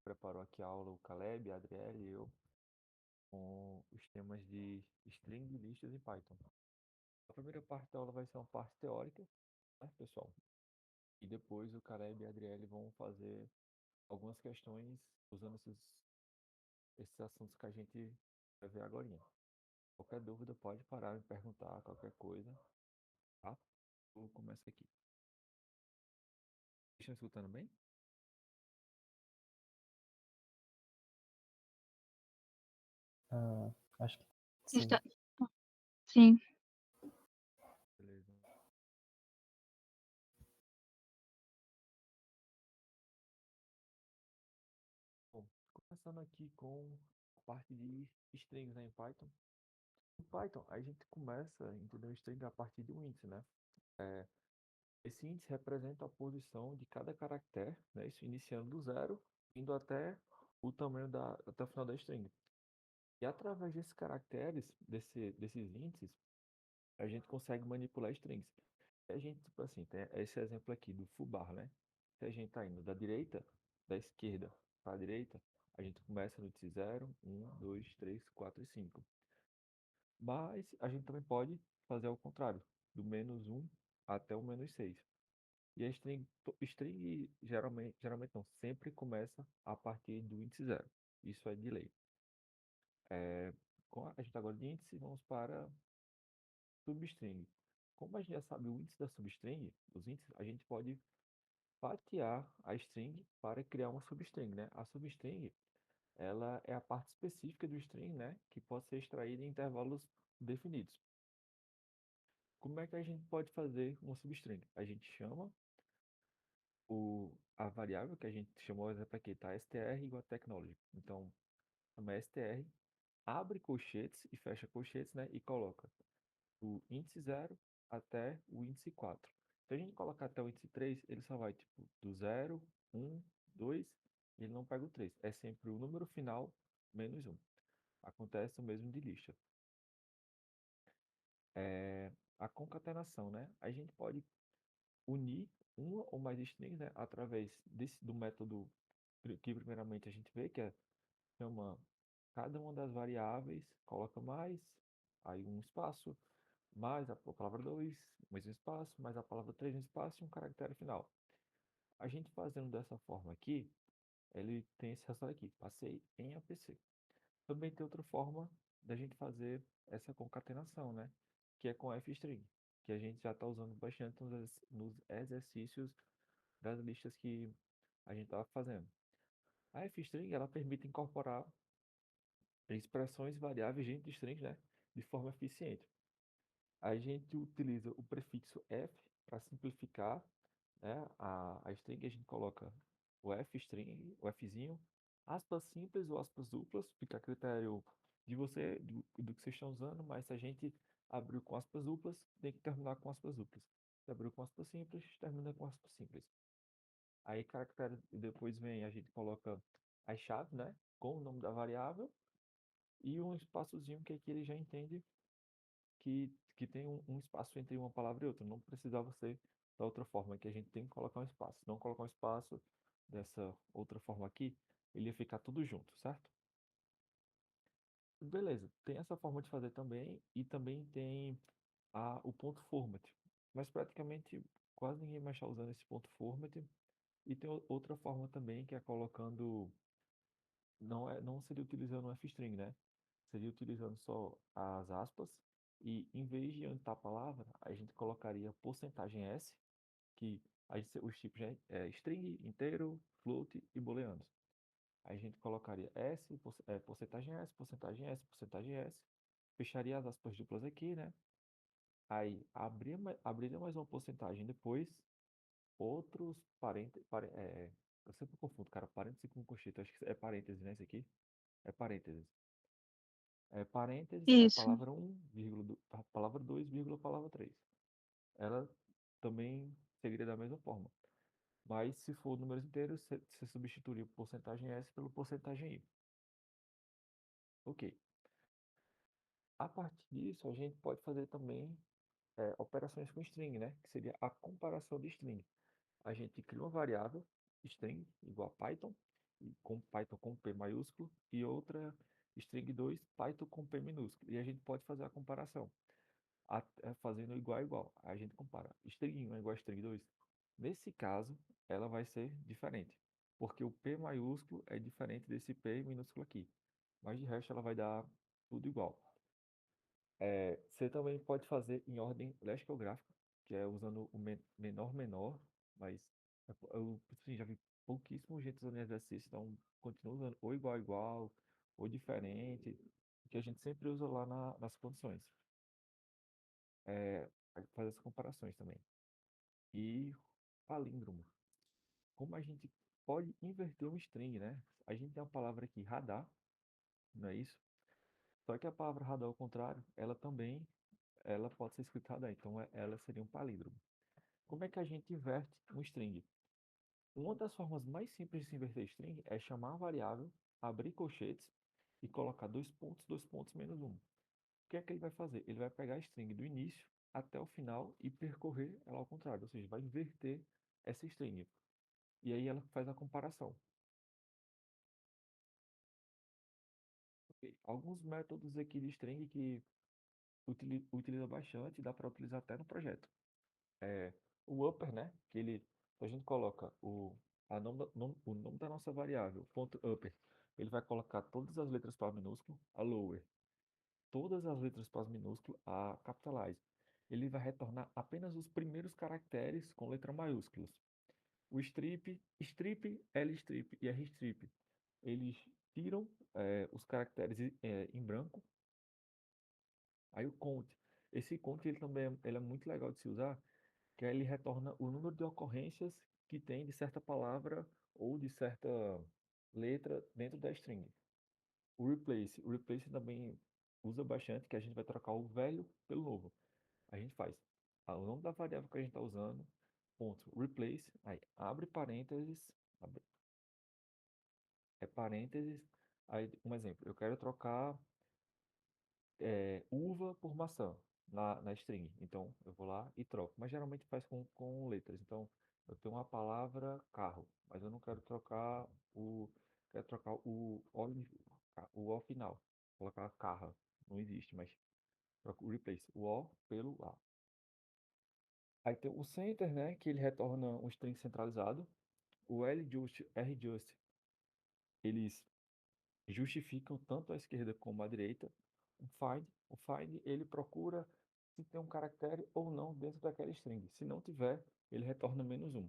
preparou aqui a aula, o Caleb, a Adriele e eu, com os temas de string, listas e Python. A primeira parte da aula vai ser uma parte teórica, né, pessoal? E depois o Caleb e a Adriele vão fazer algumas questões usando esses assuntos que a gente vai ver agora. Qualquer dúvida pode parar e me perguntar qualquer coisa, tá? Eu começo aqui. Estão escutando bem? Acho que sim. Está... Sim. Beleza. Bom, começando aqui com a parte de strings, né, em Python. No Python, a gente começa a entender o string a partir de um índice, né? Esse índice representa a posição de cada caractere, né? Isso iniciando do zero, indo até o tamanho até o final da string. E através desses caracteres, desses índices, a gente consegue manipular strings. E a gente, tipo assim, tem esse exemplo aqui do foobar, né? Se a gente está indo da esquerda para a direita, a gente começa no índice 0, 1, 2, 3, 4 e 5. Mas a gente também pode fazer ao contrário, do -1 até o -6. E a string geralmente não, sempre começa a partir do índice 0. Isso é de lei. Com a gente agora de índice, vamos para substring. Como a gente já sabe o índice da substring, os índices, a gente pode fatiar a string para criar uma substring, né? A substring, ela é a parte específica do string, né? Que pode ser extraída em intervalos definidos. Como é que a gente pode fazer uma substring? A gente chama a variável que a gente chamou, por exemplo, aqui, tá? str igual a technology. Então, chama str, abre colchetes e fecha colchetes, né? E coloca do índice 0 até o índice 4. Se a gente colocar até o índice 3, ele só vai, tipo, do 0, 1, 2, e ele não pega o 3. É sempre o número final menos 1. Acontece o mesmo de lista. A concatenação, né? A gente pode unir uma ou mais strings, né, através do método que primeiramente a gente vê, que chama cada uma das variáveis, coloca mais, aí um espaço, mais a palavra 2, mais um espaço, mais a palavra 3, um espaço e um caractere final. A gente fazendo dessa forma aqui, ele tem esse resultado aqui, passei em APC. Também tem outra forma da gente fazer essa concatenação, né? Que é com f-string, que a gente já está usando bastante nos exercícios das listas que a gente estava fazendo. A f-string ela permite incorporar expressões variáveis dentro de strings, né? De forma eficiente. A gente utiliza o prefixo f para simplificar, né, a string. A gente coloca o f-string, o fzinho, aspas simples ou aspas duplas, fica a critério de você, do que vocês estão usando, mas se a gente abriu com aspas duplas, tem que terminar com aspas duplas. Se abriu com aspas simples, termina com aspas simples. Aí, caractere, depois vem, a gente coloca as chaves, né, com o nome da variável e um espaçozinho que aqui ele já entende que tem um espaço entre uma palavra e outra. Não precisava ser da outra forma, que a gente tem que colocar um espaço. Se não colocar um espaço dessa outra forma aqui, ele ia ficar tudo junto, certo? Beleza, tem essa forma de fazer também, e também tem o ponto format. Mas praticamente quase ninguém mais está usando esse ponto format. E tem outra forma também, que é colocando, não seria utilizando o f-string, né? Seria utilizando só as aspas, e em vez de onde está a palavra, a gente colocaria porcentagem %s, que os tipos é string, inteiro, float e booleanos. Aí a gente colocaria s, porcentagem s, porcentagem s, porcentagem s, fecharia as aspas duplas aqui, né? Aí abriria mais uma porcentagem depois, outros parênteses, eu sempre confundo, cara, parênteses com colchete, acho que é parênteses, né, esse aqui? É parênteses. Parênteses é Isso. palavra 1, palavra 2, vírgula, palavra 3. Ela também seguiria da mesma forma. Mas se for números inteiros, você substituiria o porcentagem S pelo porcentagem Y. Ok. A partir disso, a gente pode fazer também operações com string, né? Que seria a comparação de string. A gente cria uma variável string igual a Python, e com Python com P maiúsculo e outra string 2 Python com P minúsculo. E a gente pode fazer a comparação. Fazendo igual a igual. A gente compara. String 1 é igual a string 2. Nesse caso, ela vai ser diferente. Porque o P maiúsculo é diferente desse P minúsculo aqui. Mas de resto ela vai dar tudo igual. Você também pode fazer em ordem lexicográfica, que é usando o menor menor, mas eu assim, já vi pouquíssimo gente usando em exercício, então continua usando ou igual igual, ou diferente, que a gente sempre usa lá nas condições. Aí faz essas comparações também. E palíndromo. Como a gente pode inverter um string, né? A gente tem uma palavra aqui, radar, não é isso? Só que a palavra radar ao contrário, ela pode ser escrita radar, então ela seria um palíndromo. Como é que a gente inverte um string? Uma das formas mais simples de se inverter string é chamar a variável, abrir colchetes e colocar dois pontos, menos um. O que é que ele vai fazer? Ele vai pegar a string do início até o final e percorrer ela ao contrário, ou seja, vai inverter essa string. E aí ela faz a comparação. Ok, alguns métodos aqui de string que utiliza bastante, dá para utilizar até no projeto. É, o upper, né? A gente coloca o nome da nossa variável, ponto upper, ele vai colocar todas as letras para minúsculo, a lower, todas as letras para minúsculo, a capitalize. Ele vai retornar apenas os primeiros caracteres com letra maiúsculas. O strip, L-strip e R-strip, eles tiram os caracteres em branco. Aí o count, esse count ele também ele é muito legal de se usar, que aí ele retorna o número de ocorrências que tem de certa palavra ou de certa letra dentro da string. O replace também usa bastante, que a gente vai trocar o velho pelo novo. A gente faz o nome da variável que a gente está usando, ponto, replace, aí abre parênteses, parênteses, aí um exemplo, eu quero trocar uva por maçã na string. Então eu vou lá e troco. Mas geralmente faz com letras. Então eu tenho uma palavra carro, mas eu não quero trocar o. Quero trocar o O final. Colocar carro. Não existe, mas troco o replace. O O pelo A. Aí tem o center, né? Que ele retorna um string centralizado. O ljust, rjust, eles justificam tanto a esquerda como a direita. O find ele procura se tem um caractere ou não dentro daquela string. Se não tiver, ele retorna menos um.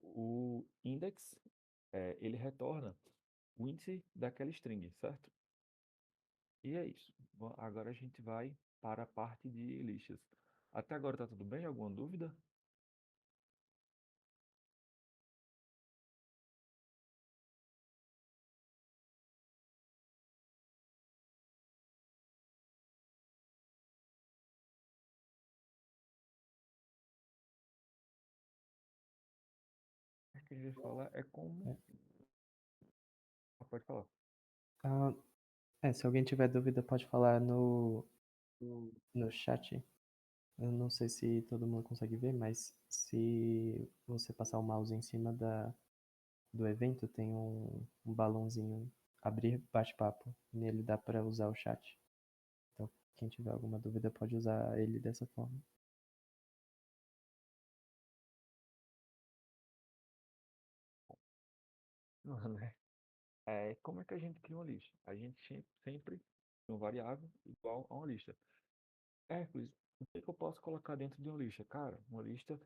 O index, ele retorna o índice daquela string, certo? E é isso. Bom, agora a gente vai para a parte de listas. Até agora tá tudo bem? Alguma dúvida? O que a gente fala é como. É. Pode falar. Ah, se alguém tiver dúvida, pode falar no chat. Eu não sei se todo mundo consegue ver, mas se você passar o mouse em cima do evento, tem um balãozinho abrir bate-papo. Nele dá para usar o chat. Então, quem tiver alguma dúvida pode usar ele dessa forma. Não, né? Como é que a gente cria uma lista? A gente sempre tem uma variável igual a uma lista. Hércules, o que que eu posso colocar dentro de uma lista? Cara, uma lista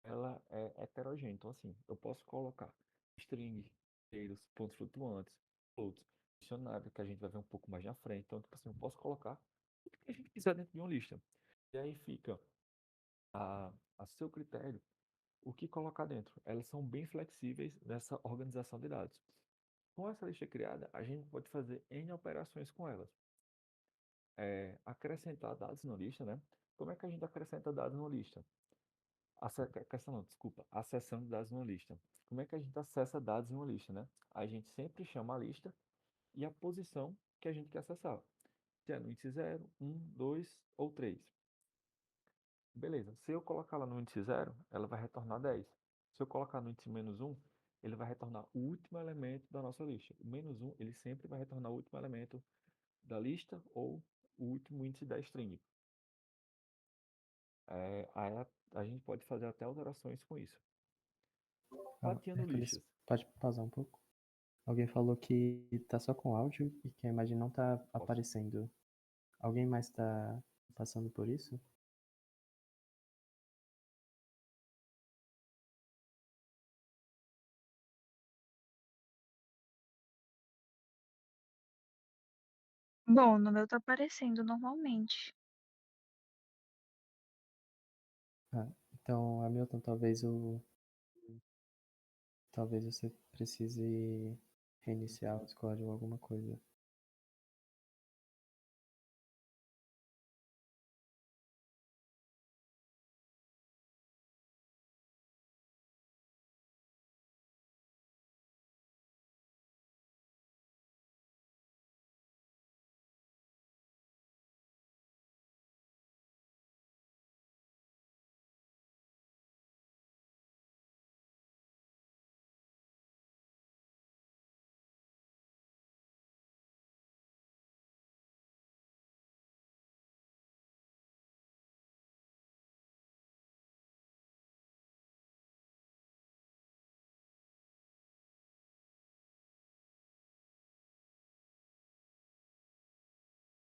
ela é heterogênea. Então, assim, eu posso colocar string, inteiros, pontos flutuantes, floats, dicionário, que a gente vai ver um pouco mais na frente. Então, tipo assim, eu posso colocar o que a gente quiser dentro de uma lista. E aí fica a seu critério o que colocar dentro. Elas são bem flexíveis nessa organização de dados. Com essa lista criada, a gente pode fazer N operações com elas. Acrescentar dados na lista, né? Como é que a gente acrescenta dados na lista? Questão não, desculpa. Acessando dados numa lista. Como é que a gente acessa dados em uma lista, né? A gente sempre chama a lista e a posição que a gente quer acessar. Se é no índice 0, 1, 2 ou 3. Beleza. Se eu colocar ela no índice 0, ela vai retornar 10. Se eu colocar no índice menos 1, ele vai retornar o último elemento da nossa lista. O menos um, ele sempre vai retornar o último elemento da lista ou o último índice da string. Aí a gente pode fazer até alterações com isso. Fatiando Hércules, listas. pode pausar um pouco? Alguém falou que tá só com áudio e que a imagem não tá Posso? aparecendo. Alguém mais tá passando por isso? Bom, no meu tá aparecendo normalmente. Então, Hamilton, talvez você precise reiniciar o Discord ou alguma coisa.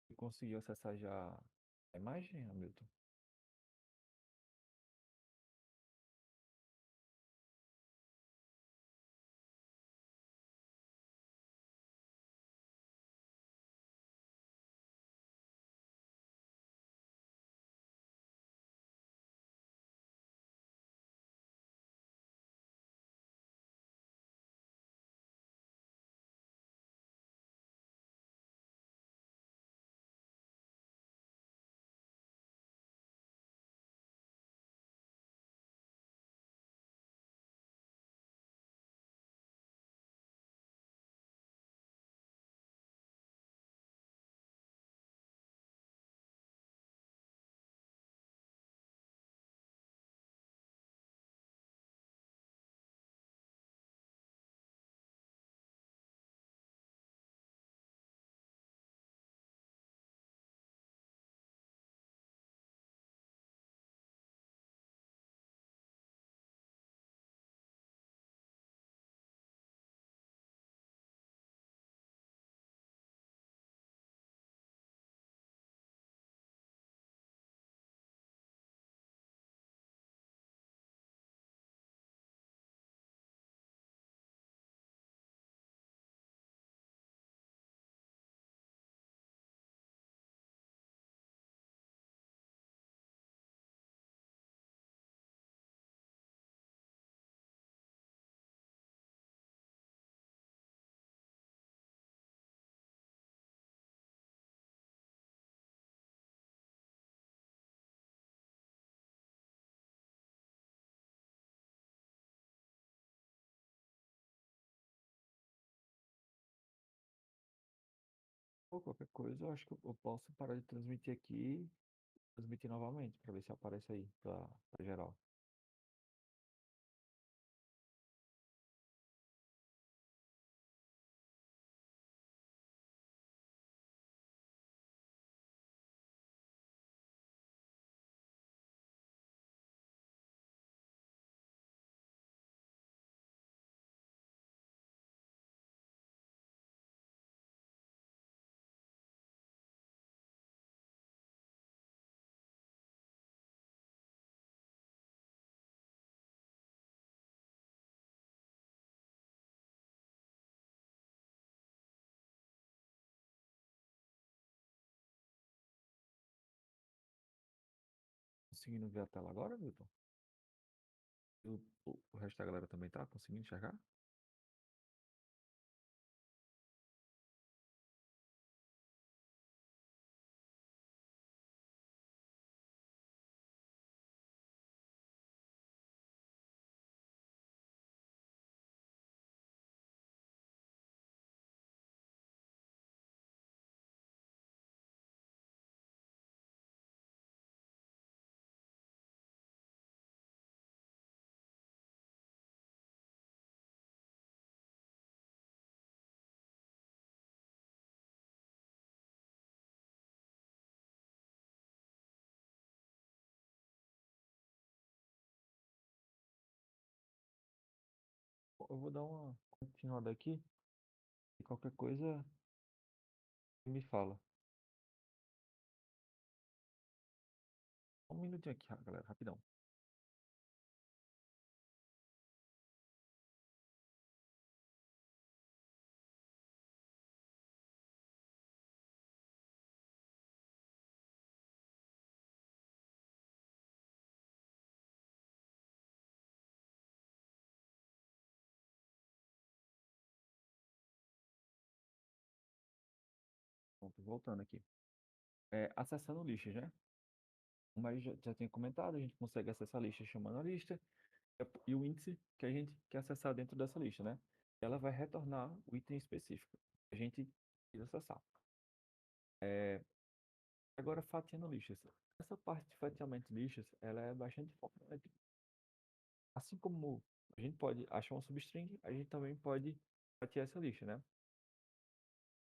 Você conseguiu acessar já a imagem, Hamilton? Ou qualquer coisa, eu acho que eu posso parar de transmitir aqui e transmitir novamente, para ver se aparece aí pra geral. Conseguindo ver a tela agora, Milton? O resto da galera também tá conseguindo enxergar? eu vou dar uma continuada aqui e qualquer coisa me fala. Um minutinho aqui, galera, rapidão. Pronto, voltando aqui. Acessando listas, né? Mas já tinha comentado, a gente consegue acessar a lista chamando a lista e o índice que a gente quer acessar dentro dessa lista, né? Ela vai retornar o item específico que a gente quis acessar. Agora, fatiando listas. Essa parte de fatiamento de listas, ela é bastante importante. Assim como a gente pode achar uma substring, a gente também pode fatiar essa lista, né?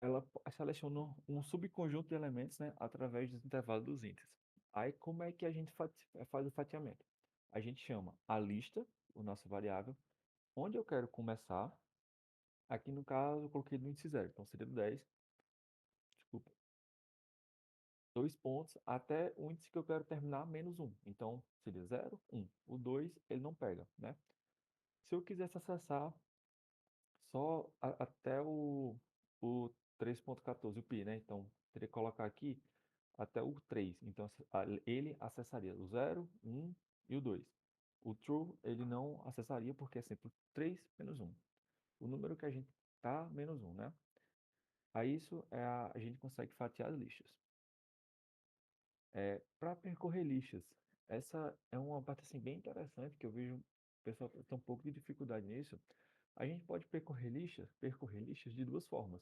Ela seleciona um subconjunto de elementos, né, através dos intervalos dos índices. Aí, como é que a gente faz o fatiamento? A gente chama a lista, o nosso variável, onde eu quero começar. Aqui no caso, eu coloquei no índice 0, então seria do 10, desculpa, 2 pontos até o índice que eu quero terminar, menos 1. Então, seria 0, 1. O 2, ele não pega, né? Se eu quisesse acessar só até o 3.14, o pi, né? Então, teria que colocar aqui até o 3. Então, ele acessaria o 0, 1 e o 2. O true, ele não acessaria porque é sempre 3 menos 1. O número que a gente tá, menos 1, né? Aí isso a gente consegue fatiar as listas. Para percorrer listas, essa é uma parte assim, bem interessante que eu vejo o pessoal tem um pouco de dificuldade nisso. A gente pode percorrer listas de duas formas.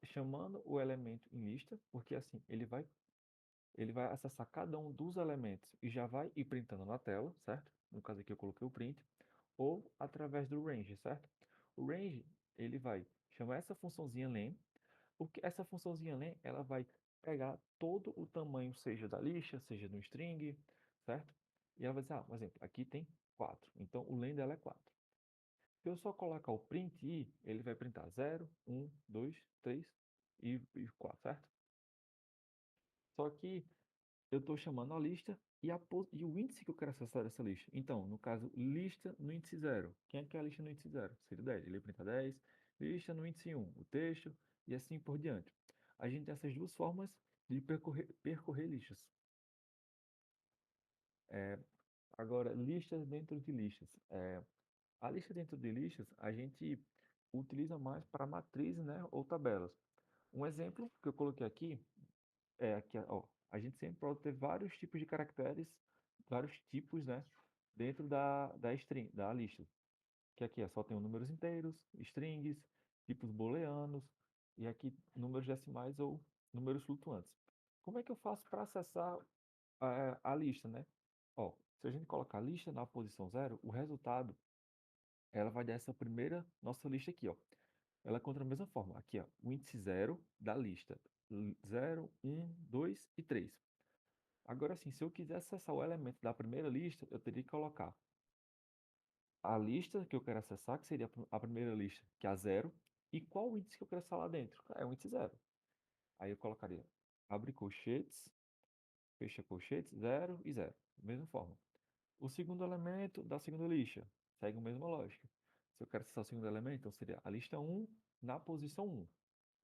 Chamando o elemento em lista, porque assim ele vai acessar cada um dos elementos e já vai ir printando na tela, certo? No caso aqui eu coloquei o print, ou através do range, certo? O range, ele vai chamar essa funçãozinha len, porque essa funçãozinha len, ela vai pegar todo o tamanho, seja da lista, seja do string, certo? E ela vai dizer, por exemplo, aqui tem 4, então o len dela é 4. Se eu só colocar o print i, ele vai printar 0, 1, 2, 3 e 4, certo? Só que eu estou chamando a lista e o índice que eu quero acessar dessa lista. Então, no caso, lista no índice 0. Quem é que é a lista no índice 0? Seria 10. Ele printa 10. Lista no índice 1, o texto e assim por diante. A gente tem essas duas formas de percorrer listas. Agora, listas dentro de listas. A lista dentro de listas, a gente utiliza mais para matrizes, né, ou tabelas. Um exemplo que eu coloquei aqui aqui, ó, a gente sempre pode ter vários tipos de caracteres, vários tipos, né, dentro da string, da lista. Que aqui só tem números inteiros, strings, tipos booleanos, e aqui números decimais ou números flutuantes. Como é que eu faço para acessar a lista, né? Ó, se a gente colocar a lista na posição 0, o resultado, ela vai dar essa primeira nossa lista aqui, ó. Ela conta da mesma forma. Aqui, ó, o índice 0 da lista. 0, 1, 2 e 3. Agora sim, se eu quiser acessar o elemento da primeira lista, eu teria que colocar a lista que eu quero acessar, que seria a primeira lista, que é a 0, e qual o índice que eu quero acessar lá dentro? É o índice 0. Aí eu colocaria abre colchetes, fecha colchetes, 0 e 0. Da mesma forma. O segundo elemento da segunda lista segue a mesma lógica. Se eu quero acessar o segundo elemento, então seria a lista 1 na posição 1.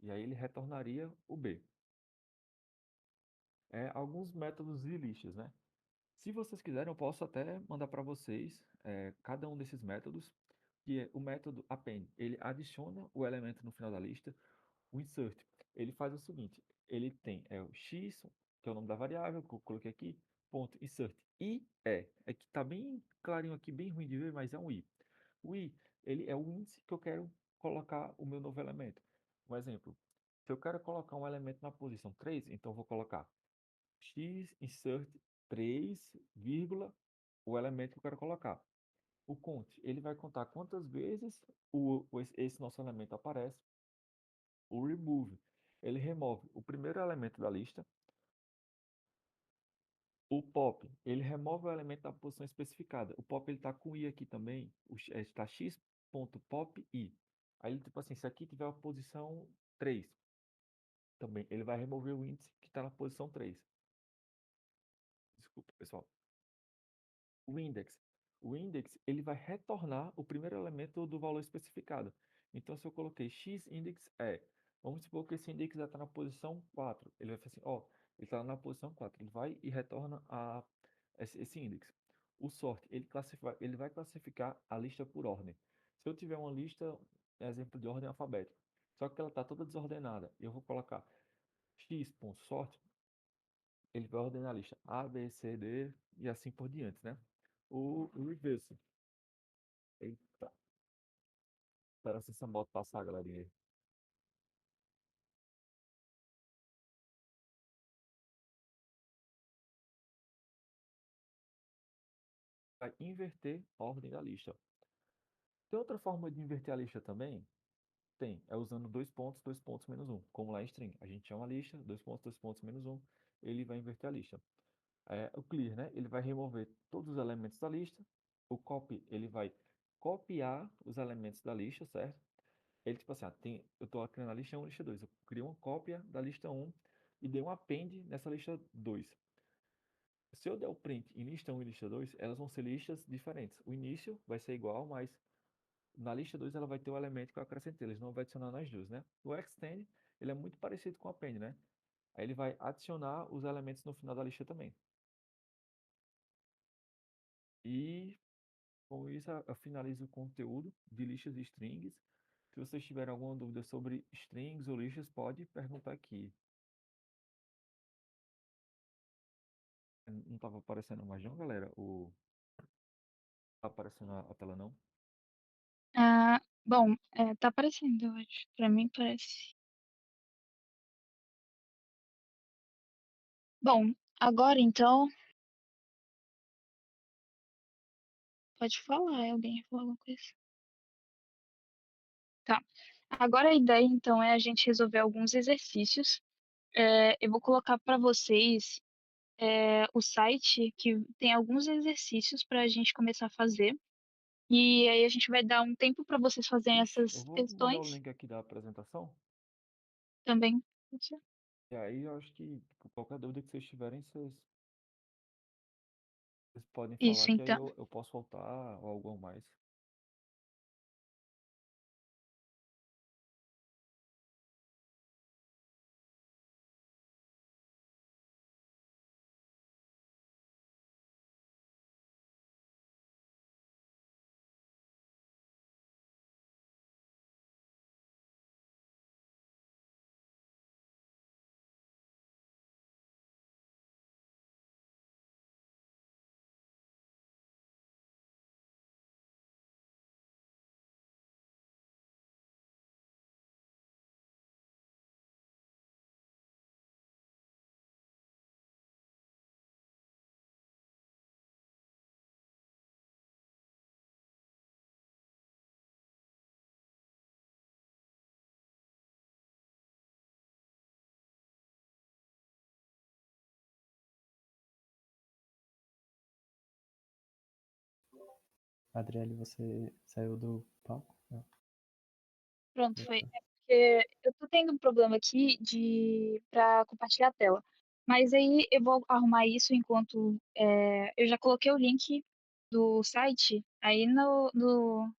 E aí ele retornaria o B. Alguns métodos de listas, né? Se vocês quiserem, eu posso até mandar para vocês cada um desses métodos, que é o método append. Ele adiciona o elemento no final da lista. O insert, ele faz o seguinte, ele tem o x, que é o nome da variável, que eu coloquei aqui, ponto insert i é que está bem clarinho aqui, bem ruim de ver, mas é um i. O i, ele é o índice que eu quero colocar o meu novo elemento. Um exemplo, se eu quero colocar um elemento na posição 3, então eu vou colocar x insert 3, vírgula, o elemento que eu quero colocar. O count, ele vai contar quantas vezes esse nosso elemento aparece. O remove, ele remove o primeiro elemento da lista. O pop, ele remove o elemento da posição especificada. O pop ele está com i aqui também, está x x.pop i. Aí ele, tipo assim, se aqui tiver a posição 3, também ele vai remover o índice que está na posição 3. Desculpa, pessoal. O index. O index, ele vai retornar o primeiro elemento do valor especificado. Então, se eu coloquei x index vamos supor que esse index já está na posição 4. Ele vai fazer assim, ó, ele está na posição 4. Ele vai e retorna esse index. O sort, ele vai classificar a lista por ordem. Se eu tiver uma lista, exemplo de ordem alfabética, só que ela está toda desordenada, eu vou colocar x.sort, ele vai ordenar a lista A, B, C, D e assim por diante, né? O reverse. Eita, espera se essa moto passar, galerinha. Vai inverter a ordem da lista. Tem outra forma de inverter a lista também? Tem, é usando dois pontos, menos um. Como lá em string. A gente chama a lista, dois pontos, menos um. Ele vai inverter a lista. O clear, né? Ele vai remover todos os elementos da lista. O copy, ele vai copiar os elementos da lista, certo? Ele, tipo assim, eu estou criando a lista 1 e lista 2. Eu crio uma cópia da lista 1 e dei um append nessa lista 2. Se eu der o print em lista 1 e lista 2, elas vão ser listas diferentes. O início vai ser igual, mas na lista 2 ela vai ter o elemento que eu acrescentei. Eles não vão adicionar nas duas, né? O extend, ele é muito parecido com o append, né? Aí ele vai adicionar os elementos no final da lista também. E com isso eu finalizo o conteúdo de listas e strings. Se vocês tiverem alguma dúvida sobre strings ou listas, pode perguntar aqui. Não estava aparecendo mais não, galera? Tá aparecendo a tela não? Ah, bom, tá aparecendo, eu acho. Pra mim parece. Bom, agora então, pode falar, alguém falou alguma coisa? Tá. Agora a ideia então é a gente resolver alguns exercícios. Eu vou colocar para vocês o site que tem alguns exercícios para a gente começar a fazer. E aí a gente vai dar um tempo para vocês fazerem Ixi, eu essas vou mandar o questões link aqui da apresentação. também. E aí eu acho que tipo, qualquer dúvida que vocês tiverem, vocês podem falar Isso, que aí então. eu posso voltar ou algo a mais. Adriele, você saiu do palco? Não. Pronto, foi. Eita. É porque eu tô tendo um problema aqui para compartilhar a tela. Mas aí eu vou arrumar isso enquanto eu já coloquei o link do site aí no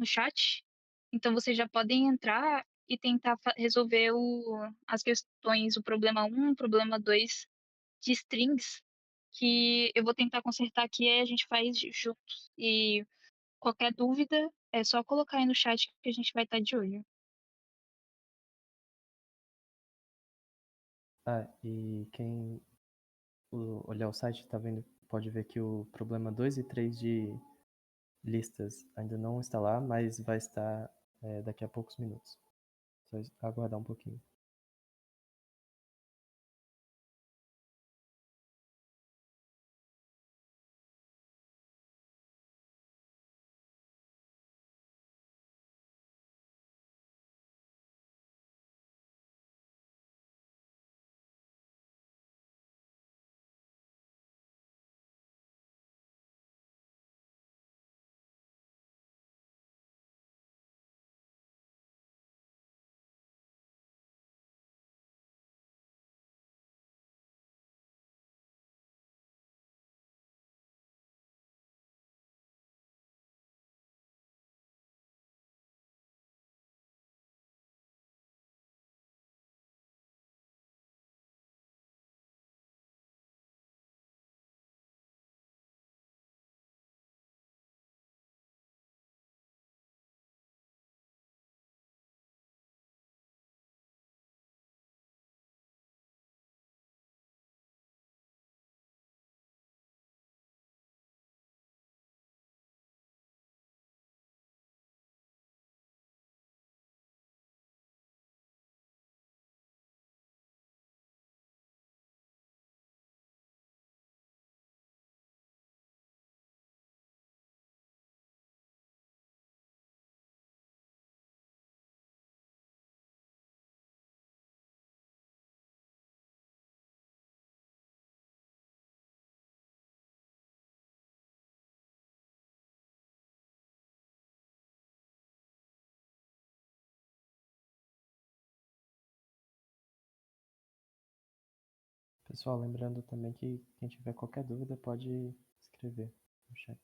chat. Então vocês já podem entrar e tentar resolver as questões, o problema um, o problema 2 de strings, que eu vou tentar consertar aqui e aí a gente faz juntos. E qualquer dúvida é só colocar aí no chat que a gente vai estar de olho. Ah, e quem olhar o site tá vendo, pode ver que o problema 2 e 3 de listas ainda não está lá, mas vai estar daqui a poucos minutos. Só aguardar um pouquinho. Pessoal, lembrando também que quem tiver qualquer dúvida pode escrever no chat.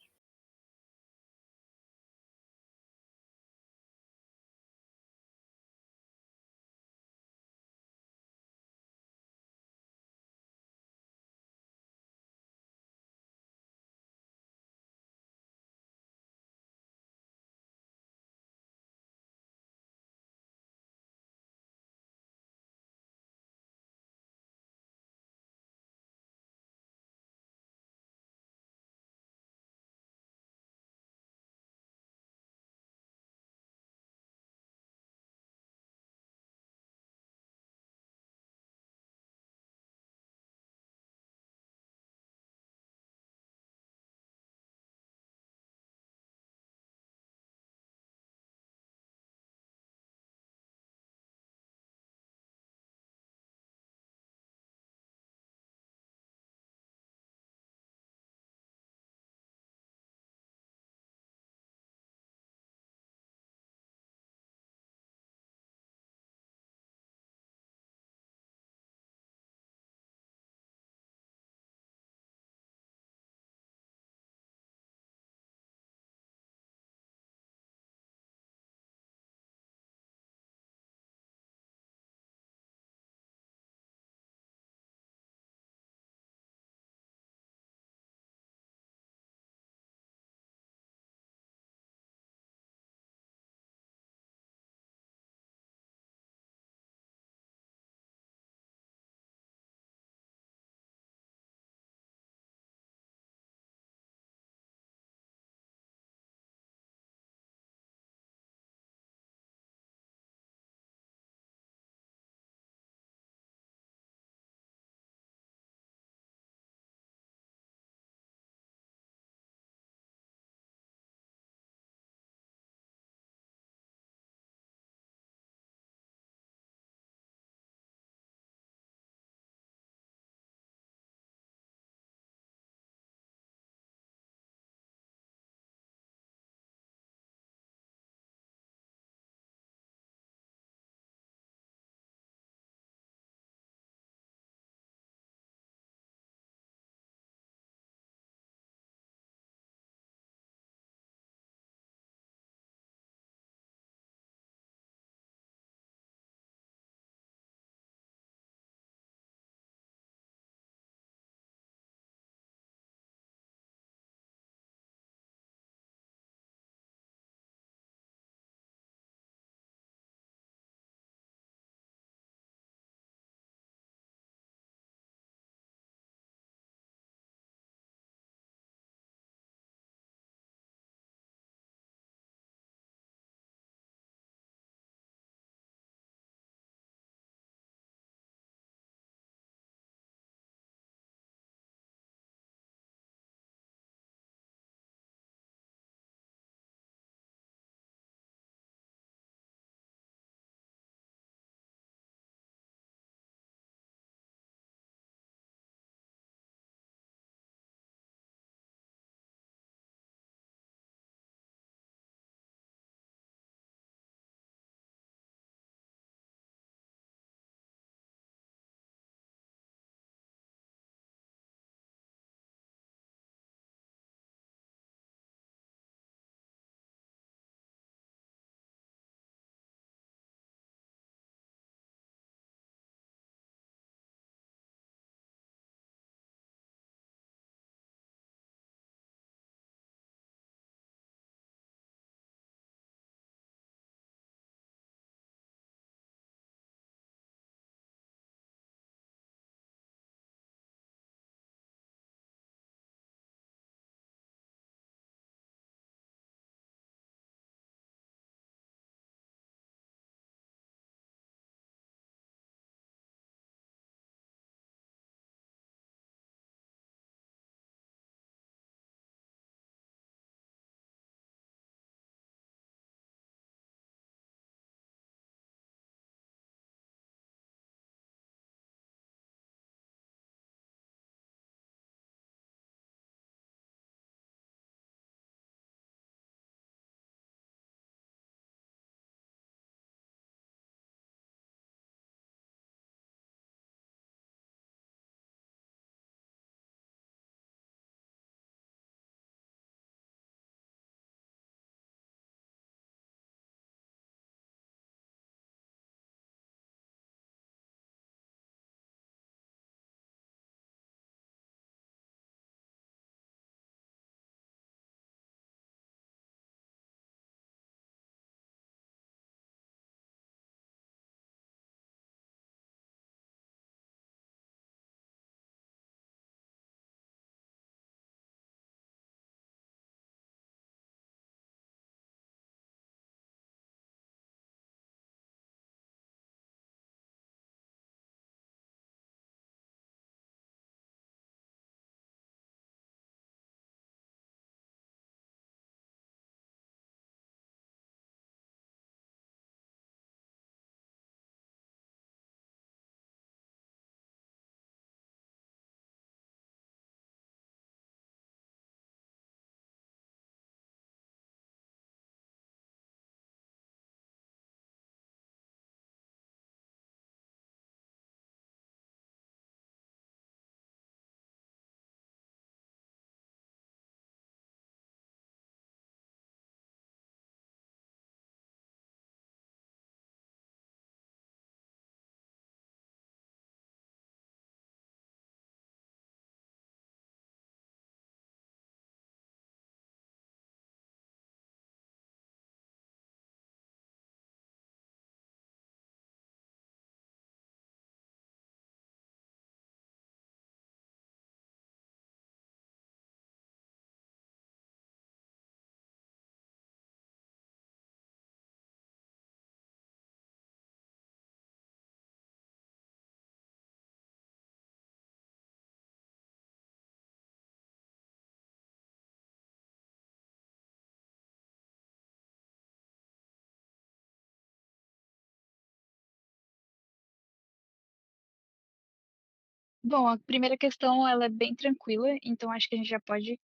Bom, a primeira questão ela é bem tranquila, então acho que a gente já pode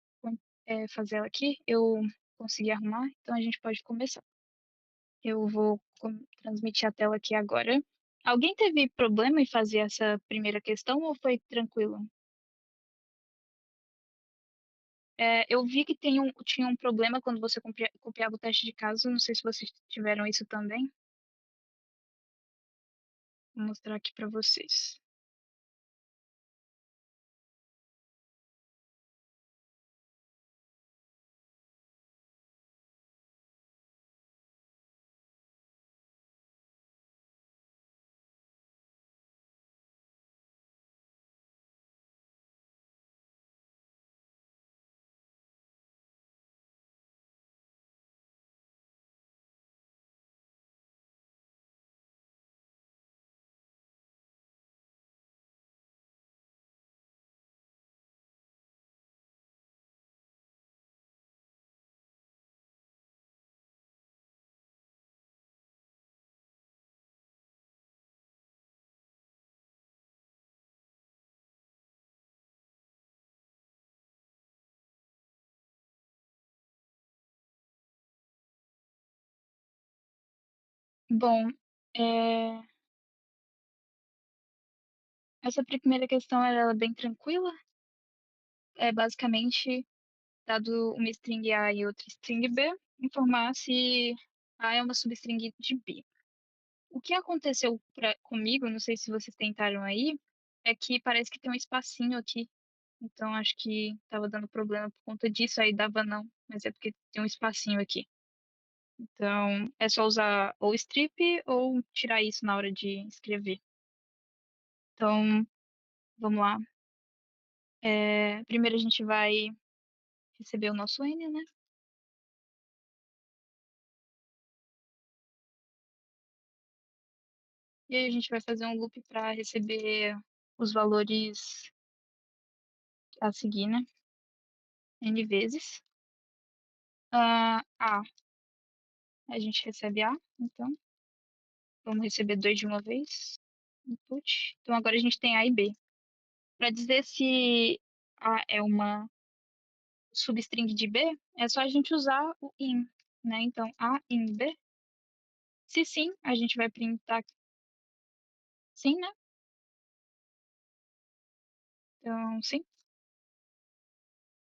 fazer ela aqui. Eu consegui arrumar, então a gente pode começar. Eu vou transmitir a tela aqui agora. Alguém teve problema em fazer essa primeira questão ou foi tranquilo? Eu vi que tinha um problema quando você copiava o teste de caso. Não sei se vocês tiveram isso também. Vou mostrar aqui para vocês. Bom, é, essa primeira questão ela é bem tranquila. É basicamente, dado uma string A e outra string B, informar se A é uma substring de B. O que aconteceu comigo, não sei se vocês tentaram aí, é que parece que tem um espacinho aqui. Então acho que tava dando problema por conta disso, aí dava não, mas é porque tem um espacinho aqui. Então é só usar ou strip ou tirar isso na hora de escrever. Então, vamos lá. Primeiro a gente vai receber o nosso N, né? E aí a gente vai fazer um loop para receber os valores a seguir, né? N vezes. A gente recebe A, então. Vamos receber 2 de uma vez. Input. Então agora a gente tem A e B. Para dizer se A é uma substring de B, é só a gente usar o in, né? Então A in B. Se sim, a gente vai printar sim, né? Então sim.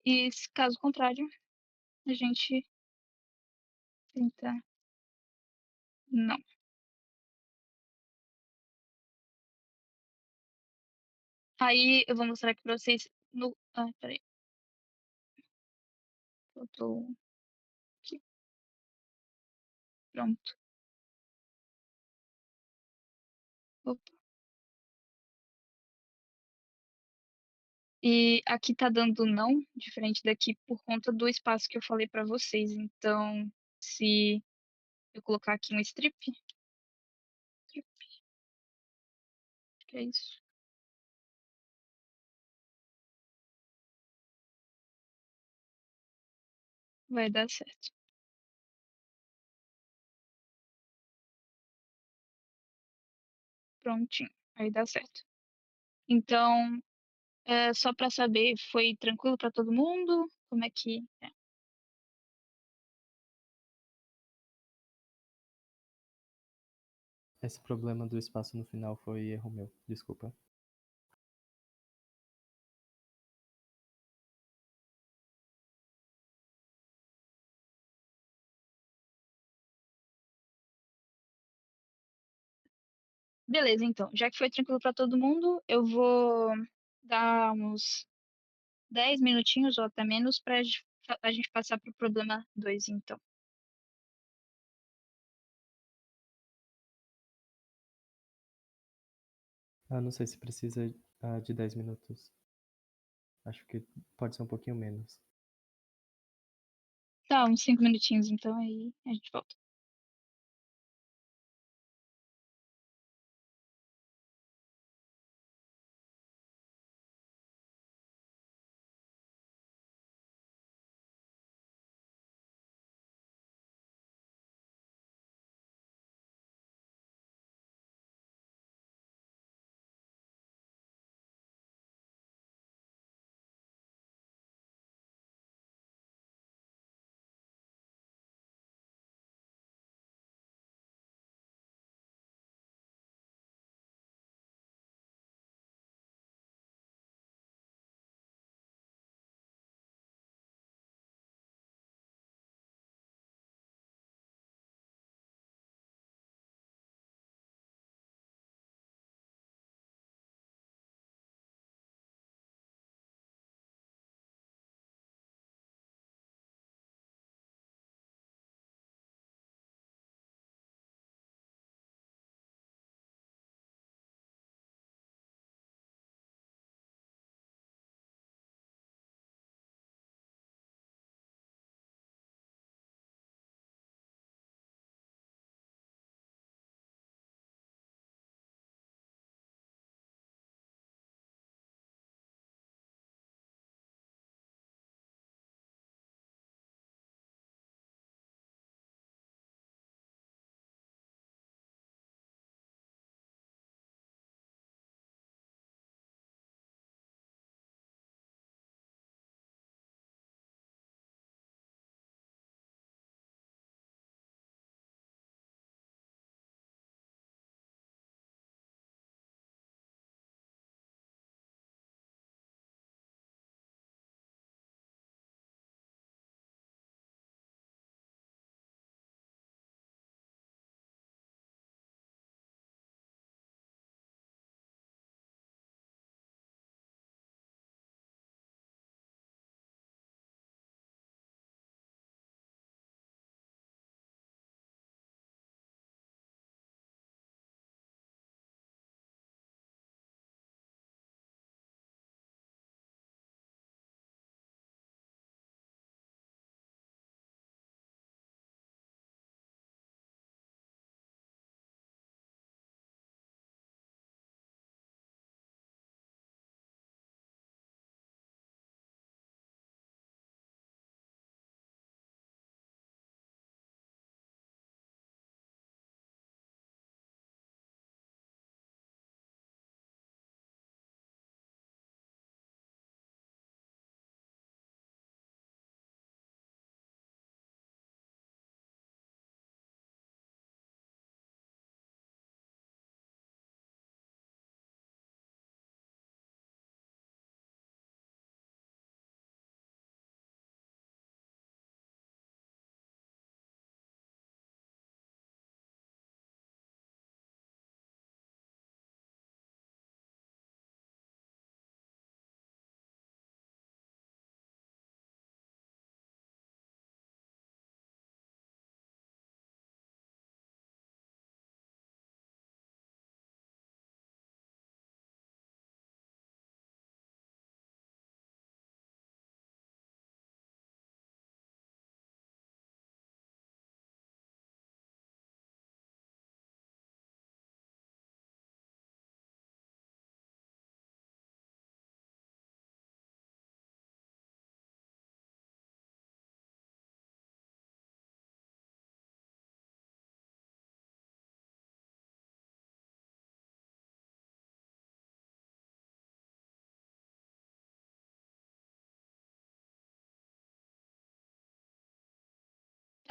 E caso contrário, a gente printa não. Aí eu vou mostrar aqui pra vocês no. Peraí. Faltou aqui. Pronto. Opa. E aqui tá dando não, diferente daqui, por conta do espaço que eu falei pra vocês. Então, se eu colocar aqui um strip, que é isso, vai dar certo. Prontinho, aí dá certo. Então, só pra saber, foi tranquilo pra todo mundo? Como é que é? Esse problema do espaço no final foi erro meu, desculpa. Beleza, então, já que foi tranquilo pra todo mundo, eu vou dar uns 10 minutinhos ou até menos pra a gente passar pro problema 2, então. Não sei se precisa de 10 minutos. Acho que pode ser um pouquinho menos. Tá, uns 5 minutinhos, então, aí a gente volta.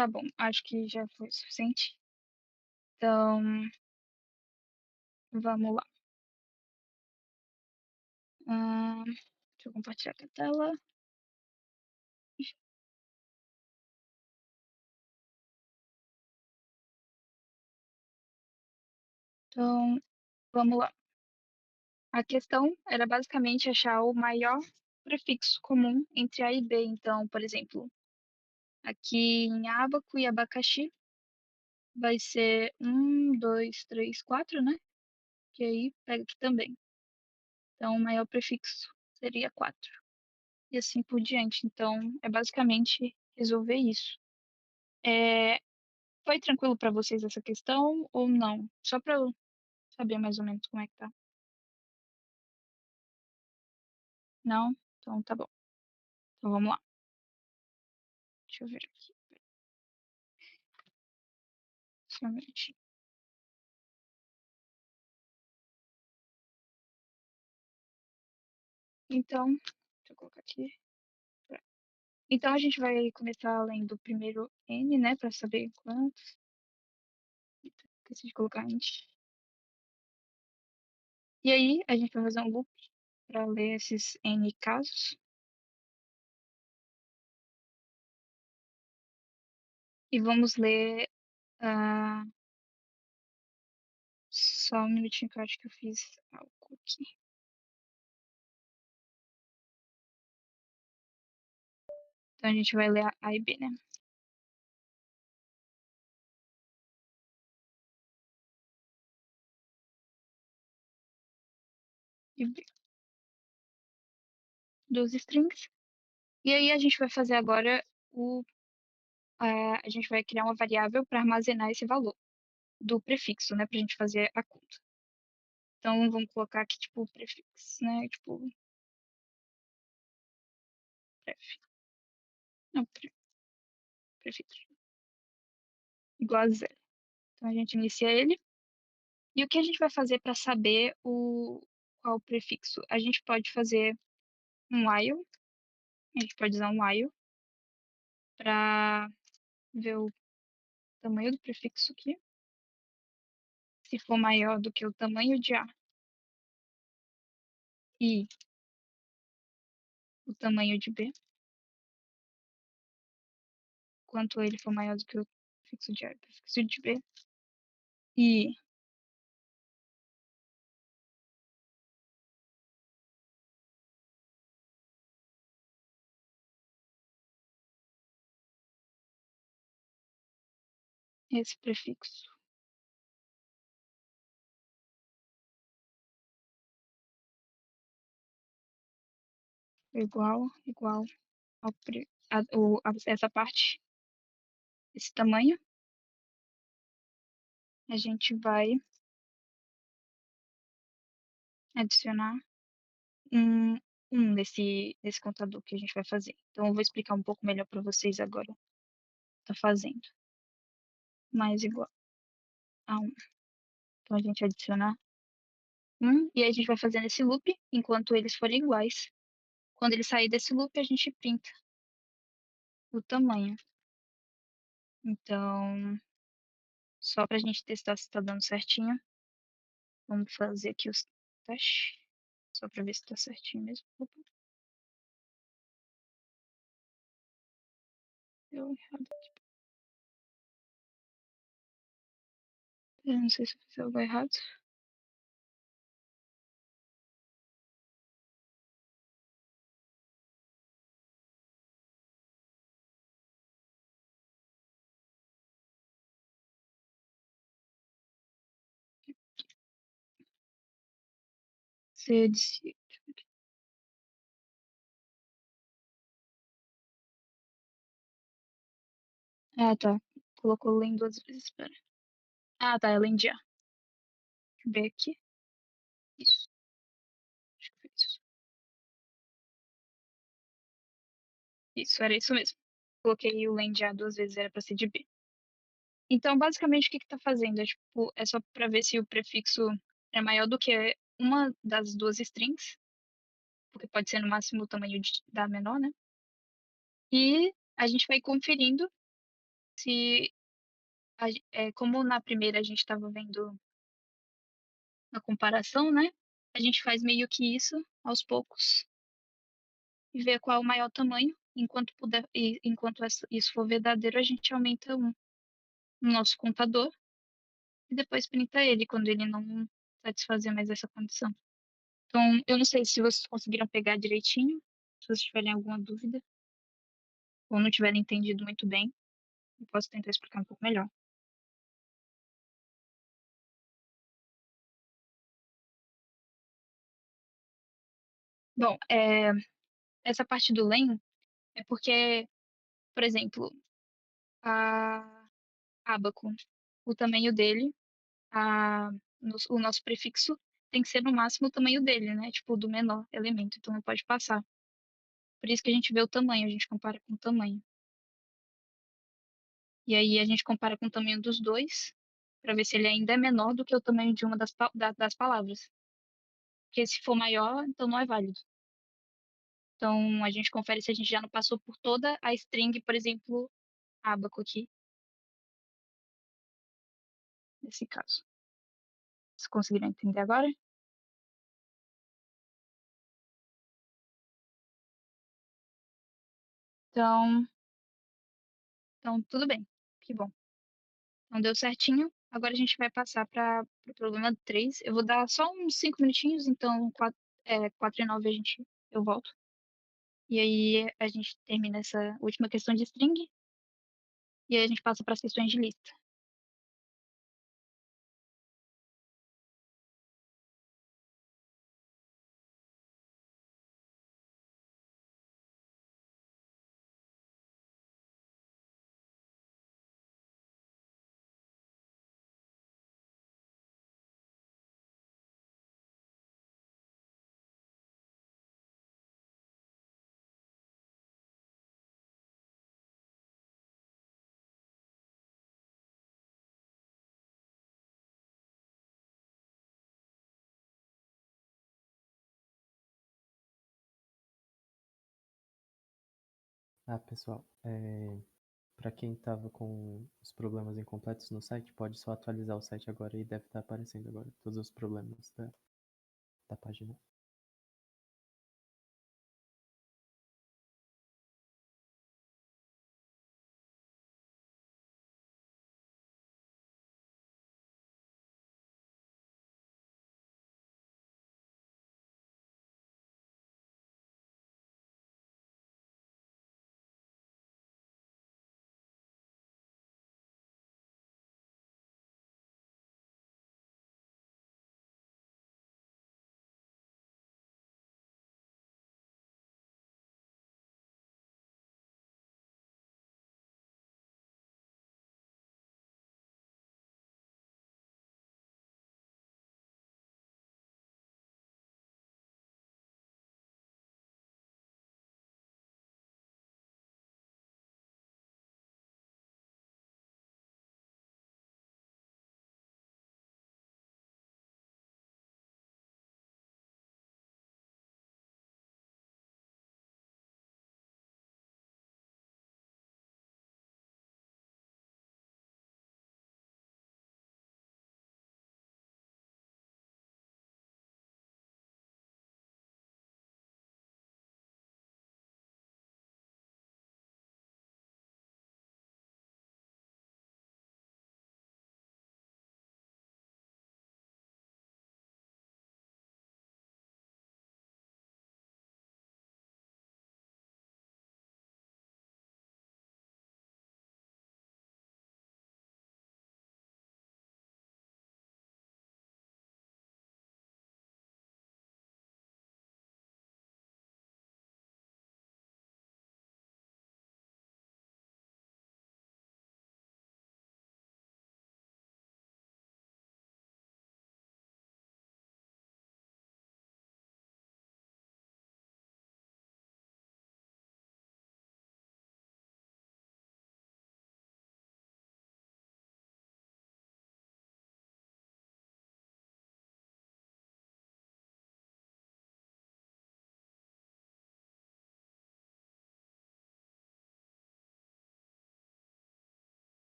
Tá bom, acho que já foi o suficiente. Então, vamos lá. Deixa eu compartilhar aqui a tela. Então, vamos lá. A questão era basicamente achar o maior prefixo comum entre A e B. Então, por exemplo, aqui em abaco e abacaxi vai ser 1, 2, 3, 4, né? Que aí pega aqui também. Então, o maior prefixo seria 4. E assim por diante. Então, é basicamente resolver isso. Foi tranquilo para vocês essa questão ou não? Só para eu saber mais ou menos como é que tá. Não? Então tá bom. Então vamos lá. Deixa eu ver aqui. Só um minutinho. Então, deixa eu colocar aqui. Então a gente vai começar lendo o primeiro N, né? Para saber quantos. Esqueci de colocar antes. E aí a gente vai fazer um loop para ler esses N casos. E vamos ler. Só um minutinho que eu acho que eu fiz algo aqui. Então a gente vai ler A e B, né? E B. Dos strings. E aí a gente vai fazer agora a gente vai criar uma variável para armazenar esse valor do prefixo, né? Pra gente fazer a conta. Então vamos colocar aqui tipo prefixo, né? Tipo pref. Não, prefixo. Igual a zero. Então a gente inicia ele. E o que a gente vai fazer para saber qual o prefixo? A gente pode fazer um while. A gente pode usar um while para ver o tamanho do prefixo aqui. Se for maior do que o tamanho de A e o tamanho de B, quanto ele for maior do que o prefixo de A e o prefixo de B, e esse prefixo é igual essa parte, esse tamanho, a gente vai adicionar um nesse contador que a gente vai fazer. Então, eu vou explicar um pouco melhor para vocês agora. Tá fazendo mais igual a 1. Então, a gente adiciona 1 e aí a gente vai fazendo esse loop enquanto eles forem iguais. Quando ele sair desse loop, a gente printa o tamanho. Então, só para a gente testar se está dando certinho, vamos fazer aqui os testes. Só para ver se está certinho mesmo. Opa, deu errado. Eu não sei se eu fiz algo errado. Você disse. Ah, tá. Colocou len duas vezes, espera. Ah, tá, é len de A. Deixa eu ver aqui. Isso. Acho que foi isso. Isso, era isso mesmo. Coloquei o len de A duas vezes, era para ser de B. Então, basicamente, o que que tá fazendo? É só para ver se o prefixo é maior do que uma das duas strings, porque pode ser no máximo o tamanho da menor, né? E a gente vai conferindo se como na primeira a gente estava vendo a comparação, né? A gente faz meio que isso aos poucos e vê qual é o maior tamanho. Enquanto puder, e enquanto isso for verdadeiro, a gente aumenta um no nosso contador e depois printa ele quando ele não satisfazer mais essa condição. Então, eu não sei se vocês conseguiram pegar direitinho, se vocês tiverem alguma dúvida ou não tiverem entendido muito bem, eu posso tentar explicar um pouco melhor. Bom, essa parte do len é porque, por exemplo, a ábaco, o tamanho dele, o nosso prefixo tem que ser no máximo o tamanho dele, né? Tipo, do menor elemento, então não pode passar. Por isso que a gente vê o tamanho, a gente compara com o tamanho. E aí a gente compara com o tamanho dos dois, para ver se ele ainda é menor do que o tamanho de uma das palavras. Porque se for maior, então não é válido. Então a gente confere se a gente já não passou por toda a string, por exemplo, ábaco aqui, nesse caso. Vocês conseguiram entender agora? Então, tudo bem. Que bom. Então deu certinho. Agora a gente vai passar para o problema 3. Eu vou dar só uns 5 minutinhos, então 4 e 9 eu volto. E aí a gente termina essa última questão de string. E aí a gente passa para as questões de lista. Pessoal, para quem estava com os problemas incompletos no site, pode só atualizar o site agora e deve estar aparecendo agora todos os problemas da página.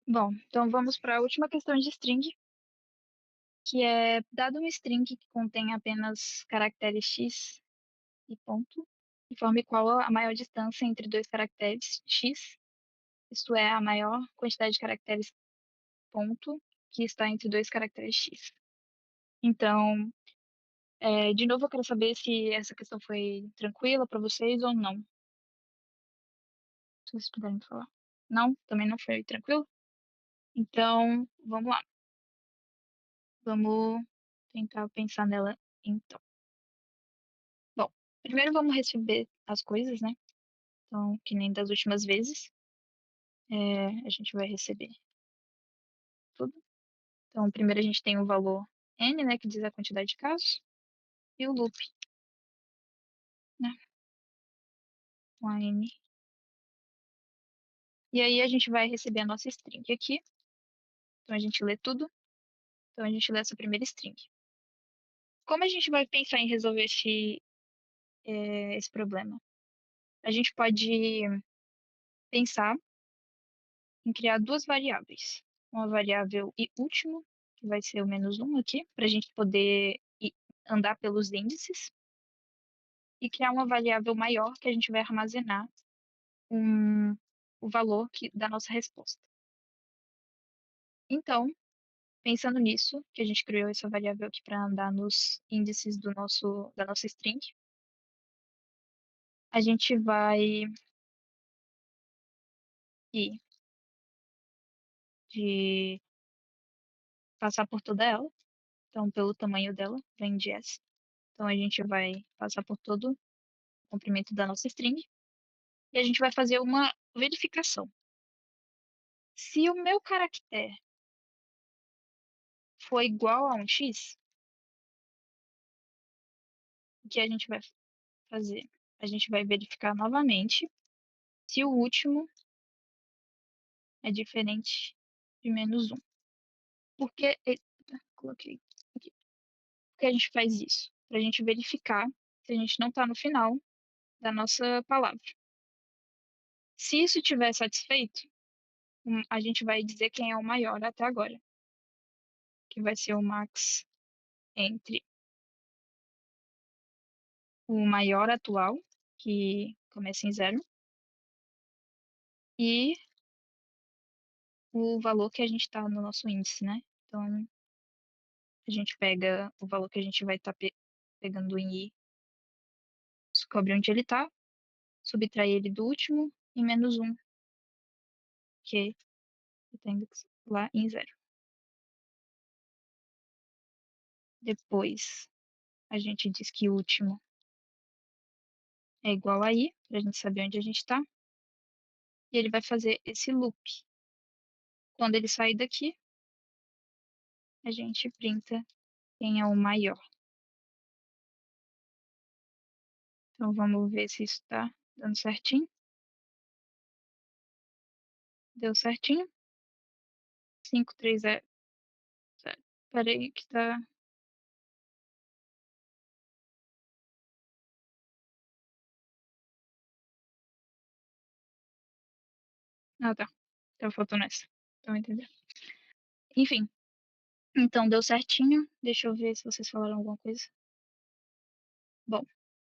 Bom, então vamos para a última questão de string, que é dado uma string que contém apenas caracteres x e ponto, informe qual a maior distância entre dois caracteres x, isto é, a maior quantidade de caracteres ponto que está entre dois caracteres x. Então, de novo, eu quero saber se essa questão foi tranquila para vocês ou não. Se vocês puderem falar. Não? Também não foi tranquilo? Então, vamos lá. Vamos tentar pensar nela então. Bom, primeiro vamos receber as coisas, né? Então, que nem das últimas vezes. A gente vai receber tudo. Então, primeiro a gente tem o valor n, né? Que diz a quantidade de casos. E o loop, né? Com a n. E aí a gente vai receber a nossa string aqui. Então, a gente lê tudo. Então, a gente lê essa primeira string. Como a gente vai pensar em resolver esse problema? A gente pode pensar em criar duas variáveis. Uma variável e último, que vai ser o -1 aqui, para a gente poder andar pelos índices. E criar uma variável maior que a gente vai armazenar o valor da nossa resposta. Então, pensando nisso, que a gente criou essa variável aqui para andar nos índices da nossa string, a gente vai ir de passar por toda ela. Então, pelo tamanho dela, vem de S. Então, a gente vai passar por todo o comprimento da nossa string. E a gente vai fazer uma verificação. Se o meu caractere for igual a um x, o que a gente vai fazer? A gente vai verificar novamente se o último é diferente de -1. Porque, coloquei aqui. Por que a gente faz isso? Para a gente verificar se a gente não está no final da nossa palavra. Se isso estiver satisfeito, a gente vai dizer quem é o maior até agora, que vai ser o max entre o maior atual, que começa em 0, e o valor que a gente está no nosso índice, né? Então, a gente pega o valor que a gente vai estar pegando em i, descobre onde ele está, subtrai ele do último e -1, que está indo lá em 0. Depois, a gente diz que o último é igual a i, para a gente saber onde a gente está. E ele vai fazer esse loop. Quando ele sair daqui, a gente printa quem é o maior. Então, vamos ver se isso está dando certinho. Deu certinho. 5300. Peraí que tá... Ah, tá. Tá faltando essa. Então, entendeu? Enfim. Então, deu certinho. Deixa eu ver se vocês falaram alguma coisa. Bom,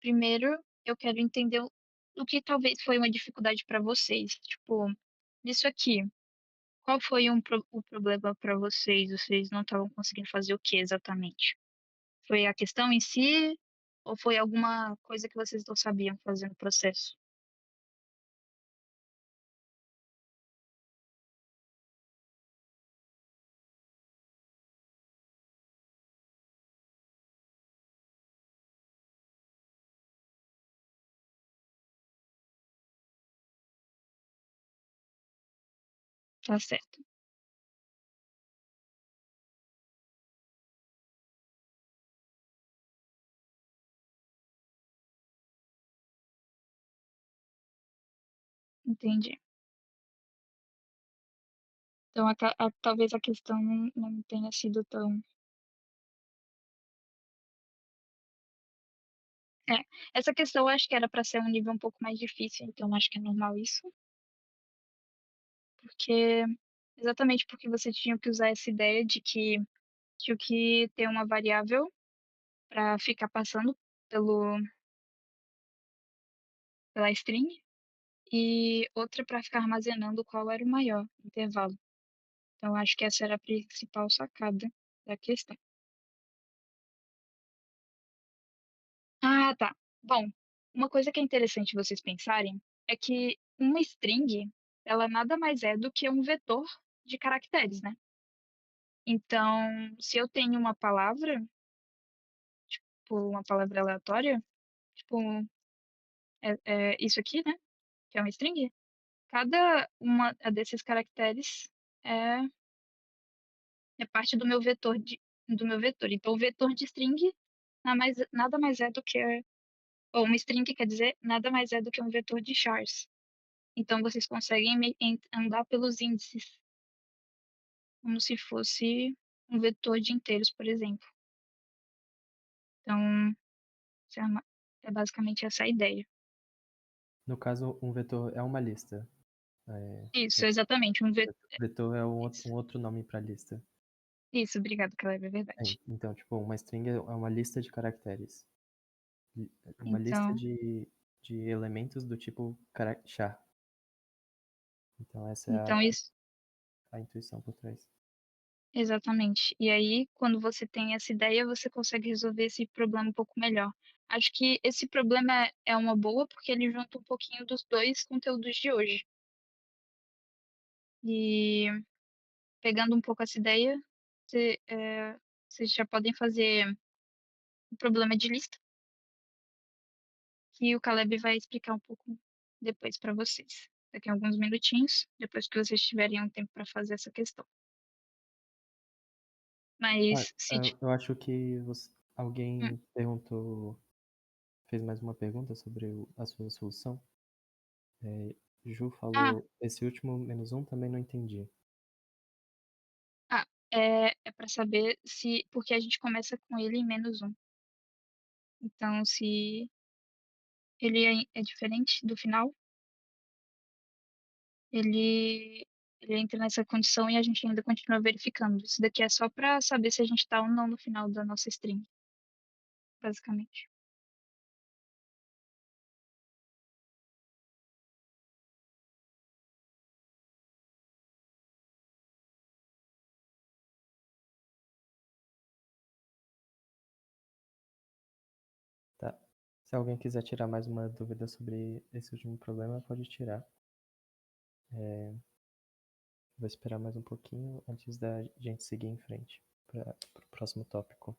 primeiro eu quero entender o que talvez foi uma dificuldade para vocês. Tipo, isso aqui. Qual foi o problema para vocês? Vocês não estavam conseguindo fazer o que exatamente? Foi a questão em si ou foi alguma coisa que vocês não sabiam fazer no processo? Tá certo. Entendi. Então, talvez a questão não tenha sido tão... É, essa questão eu acho que era para ser um nível um pouco mais difícil, então acho que é normal isso. Porque exatamente porque você tinha que usar essa ideia de que tinha que ter uma variável para ficar passando pelo pela string e outra para ficar armazenando qual era o maior intervalo. Então acho que essa era a principal sacada da questão. Ah, tá. Bom, uma coisa que é interessante vocês pensarem é que uma string, ela nada mais é do que um vetor de caracteres, né? Então, se eu tenho uma palavra, tipo, uma palavra aleatória, tipo, isso aqui, né? Que é uma string, cada uma desses caracteres é, é parte do meu vetor. Então, o vetor de string nada mais é do que, ou uma string quer dizer, nada mais é do que um vetor de chars. Então, vocês conseguem andar pelos índices, como se fosse um vetor de inteiros, por exemplo. Então, isso é basicamente essa a ideia. No caso, um vetor é uma lista. Isso, exatamente. Vetor é um outro nome para lista. Isso, obrigado, Caleb, é verdade. Então, tipo, uma string é uma lista de caracteres. Uma lista Então, de elementos do tipo char. Então, essa é então isso, a intuição por trás. exatamente. E aí, quando você tem essa ideia, você consegue resolver esse problema um pouco melhor. Acho que esse problema é uma boa, porque ele junta um pouquinho dos dois conteúdos de hoje. E pegando um pouco essa ideia, vocês já podem fazer o problema de lista, que o Caleb vai explicar um pouco depois para vocês. Daqui a alguns minutinhos, depois que vocês tiverem um tempo para fazer essa questão. Mas se. Eu acho que Hum, alguém perguntou, fez mais uma pergunta sobre a sua solução. Ju ah, falou, esse último menos um também não entendi. é para saber se. Porque a gente começa com ele em -1. Então, se ele é diferente do final, ele, ele entra nessa condição e a gente ainda continua verificando. Isso daqui é só para saber se a gente está ou não no final da nossa string, basicamente. Tá. Se alguém quiser tirar mais uma dúvida sobre esse último problema, pode tirar. Vou esperar mais um pouquinho antes da gente seguir em frente para o próximo tópico.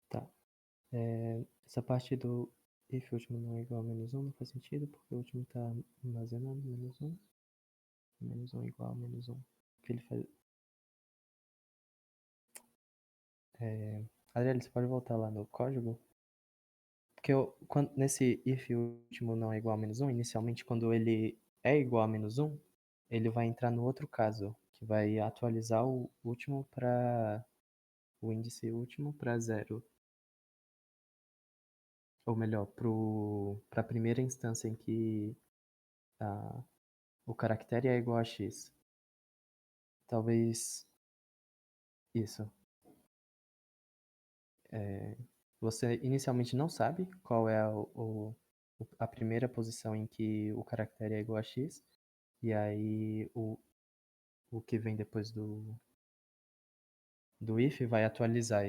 Tá. Essa parte do if o último não é igual a -1 não faz sentido, porque o último está armazenando -1. -1 igual a -1. Que ele faz... Adriele, você pode voltar lá no código? Porque nesse if o último não é igual a -1, inicialmente quando ele é igual a -1, ele vai entrar no outro caso, que vai atualizar o último para o índice último para 0. Ou melhor, para a primeira instância em que o caractere é igual a x. Talvez isso. Você inicialmente não sabe qual é a primeira posição em que o caractere é igual a x, e aí o que vem depois do if vai atualizar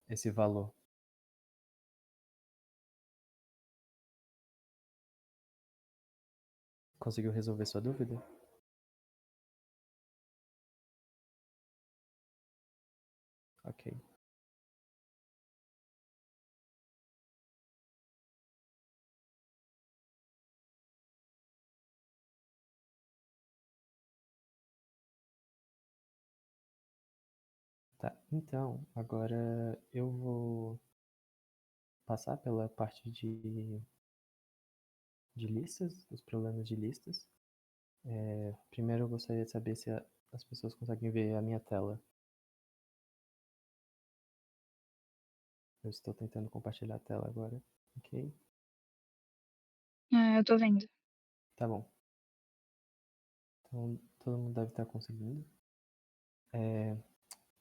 esse valor. Conseguiu resolver sua dúvida? Ok. Tá, então, agora eu vou passar pela parte de listas, os problemas de listas. Primeiro eu gostaria de saber se as pessoas conseguem ver a minha tela. Eu estou tentando compartilhar a tela agora. Ok? Eu tô vendo. Tá bom. Então, todo mundo deve estar conseguindo.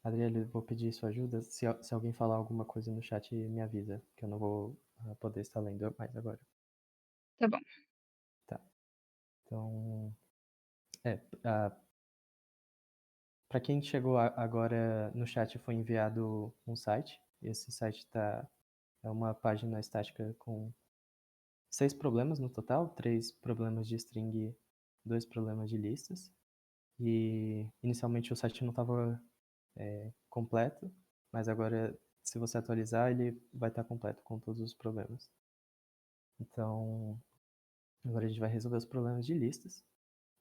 Adriele, eu vou pedir sua ajuda. Se alguém falar alguma coisa no chat, me avisa, que eu não vou poder estar lendo mais agora. Tá bom. Tá. Então, para quem chegou agora no chat, foi enviado um site. Esse site é uma página estática com 6 problemas no total, 3 problemas de string, 2 problemas de listas. E inicialmente o site não estava completo, mas agora, se você atualizar, ele vai estar completo com todos os problemas. Então, agora a gente vai resolver os problemas de listas.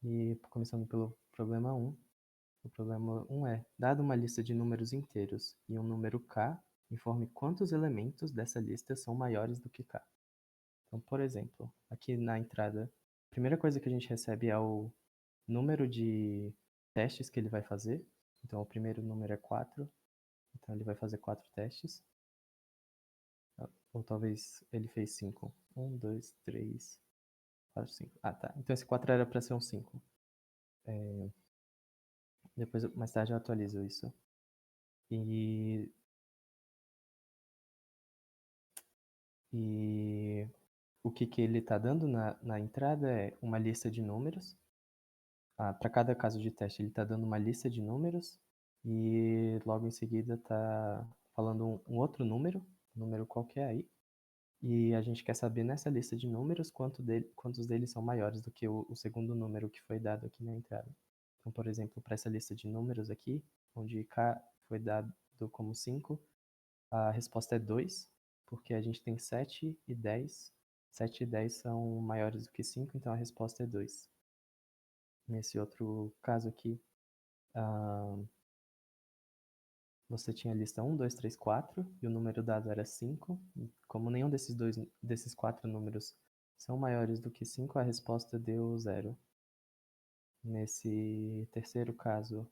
E começando pelo problema 1. O problema 1 é: dado uma lista de números inteiros e um número k, informe quantos elementos dessa lista são maiores do que k. Então, por exemplo, aqui na entrada, a primeira coisa que a gente recebe é o número de testes que ele vai fazer. Então, o primeiro número é 4. Então, ele vai fazer 4 testes. Ou talvez ele fez 5. 1, 2, 3, 4, 5. Ah, tá. Então, esse 4 era para ser um 5. Depois, mais tarde, eu atualizo isso. E o que ele está dando na entrada é uma lista de números. Para cada caso de teste, ele está dando uma lista de números e logo em seguida está falando um outro número qualquer aí. E a gente quer saber nessa lista de números quantos deles são maiores do que o segundo número que foi dado aqui na entrada. Então, por exemplo, para essa lista de números aqui, onde k foi dado como 5, a resposta é 2, porque a gente tem 7 e 10. 7 e 10 são maiores do que 5, então a resposta é 2. Nesse outro caso aqui, você tinha a lista 1, 2, 3, 4 e o número dado era 5. Como nenhum desses 4 números são maiores do que 5, a resposta deu 0. Nesse terceiro caso,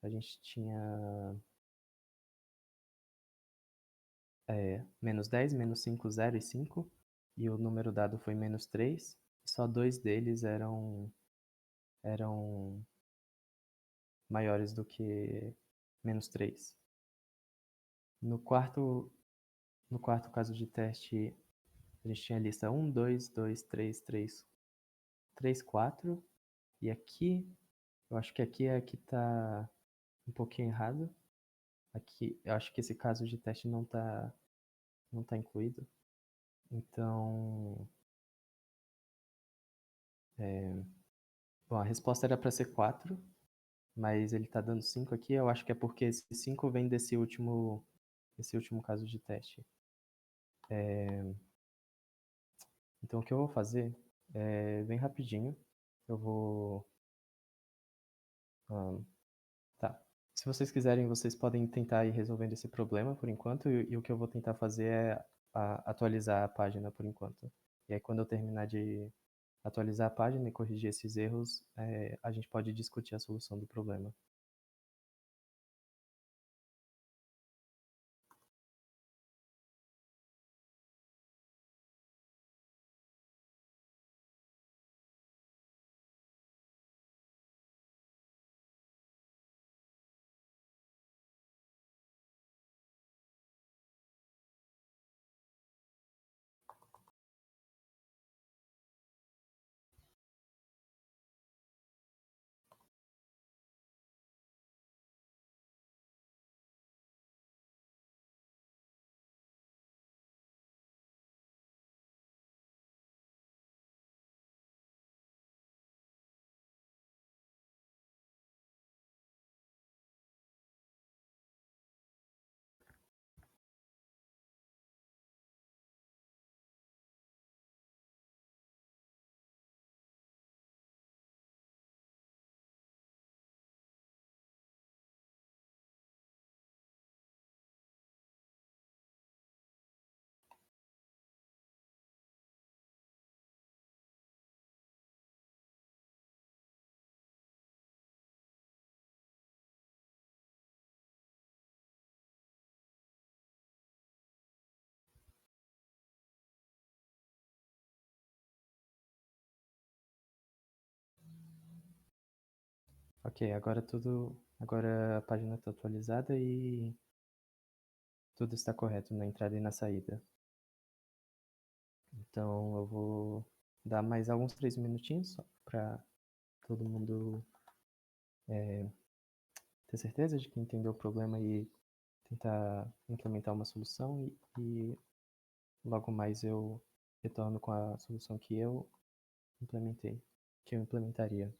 a gente tinha menos 10, menos 5, 0 e 5. E o número dado foi menos 3. Só 2 deles eram maiores do que menos 3. No quarto caso de teste, a gente tinha a lista 1, 2, 2, 3, 3, 3, 4. E aqui, eu acho que aqui é que está um pouquinho errado. Aqui, eu acho que esse caso de teste não tá incluído. Então, bom, a resposta era para ser 4, mas ele está dando 5 aqui. Eu acho que é porque esse 5 vem desse último caso de teste. Então, o que eu vou fazer é bem rapidinho. Eu vou... tá. Se vocês quiserem, vocês podem tentar ir resolvendo esse problema por enquanto. E o que eu vou tentar fazer é atualizar a página por enquanto. E aí, quando eu terminar de atualizar a página e corrigir esses erros, a gente pode discutir a solução do problema. Ok, agora a página está atualizada e tudo está correto na entrada e na saída. Então eu vou dar mais alguns 3 minutinhos para todo mundo ter certeza de que entendeu o problema e tentar implementar uma solução e logo mais eu retorno com a solução que eu implementaria.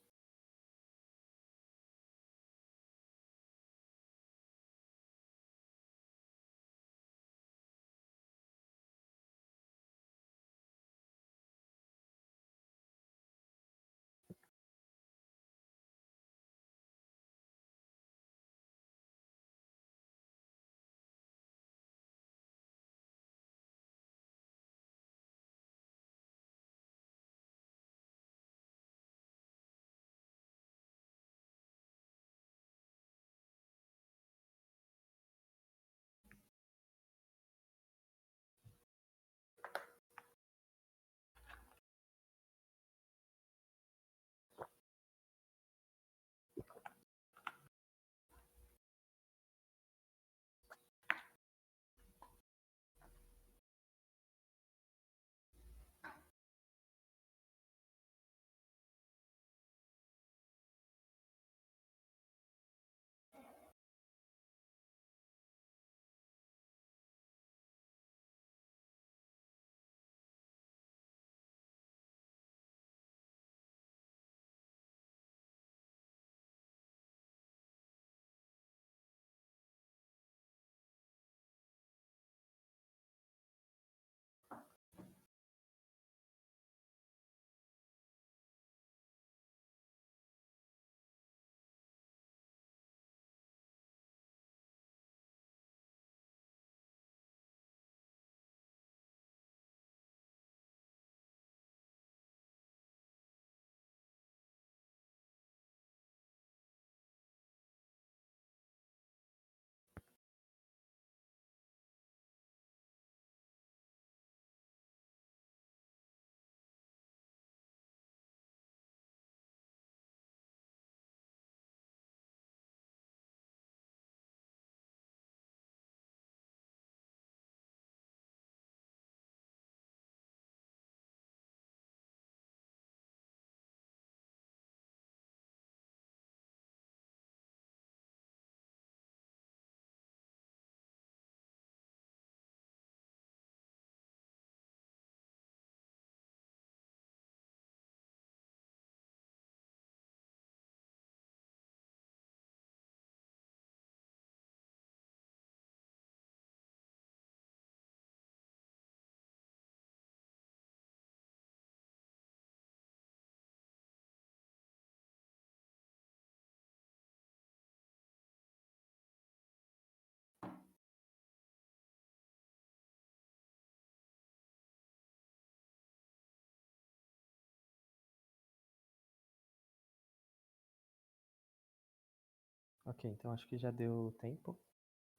Ok, então acho que já deu tempo.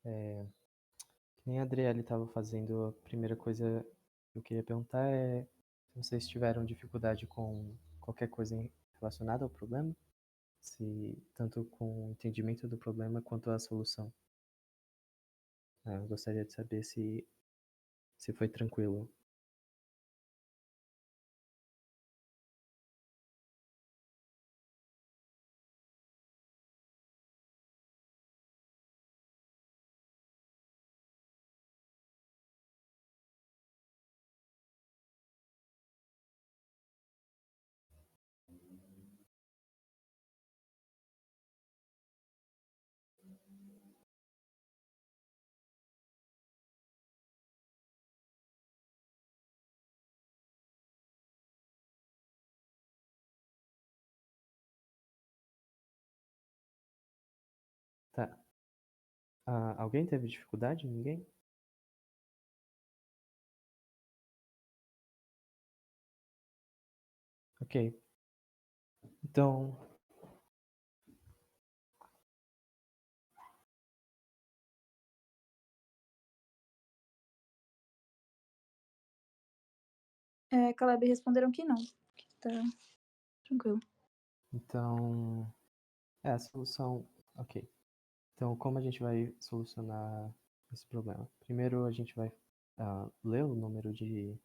Que nem a Adriele estava fazendo, a primeira coisa que eu queria perguntar é se vocês tiveram dificuldade com qualquer coisa relacionada ao problema, se tanto com o entendimento do problema quanto a solução. Eu gostaria de saber se foi tranquilo. Tá. Alguém teve dificuldade? Ninguém? Ok. Então, Caleb responderam que não. Que tá tranquilo. então a solução. Ok. Então, como a gente vai solucionar esse problema? Primeiro, a gente vai ler o número de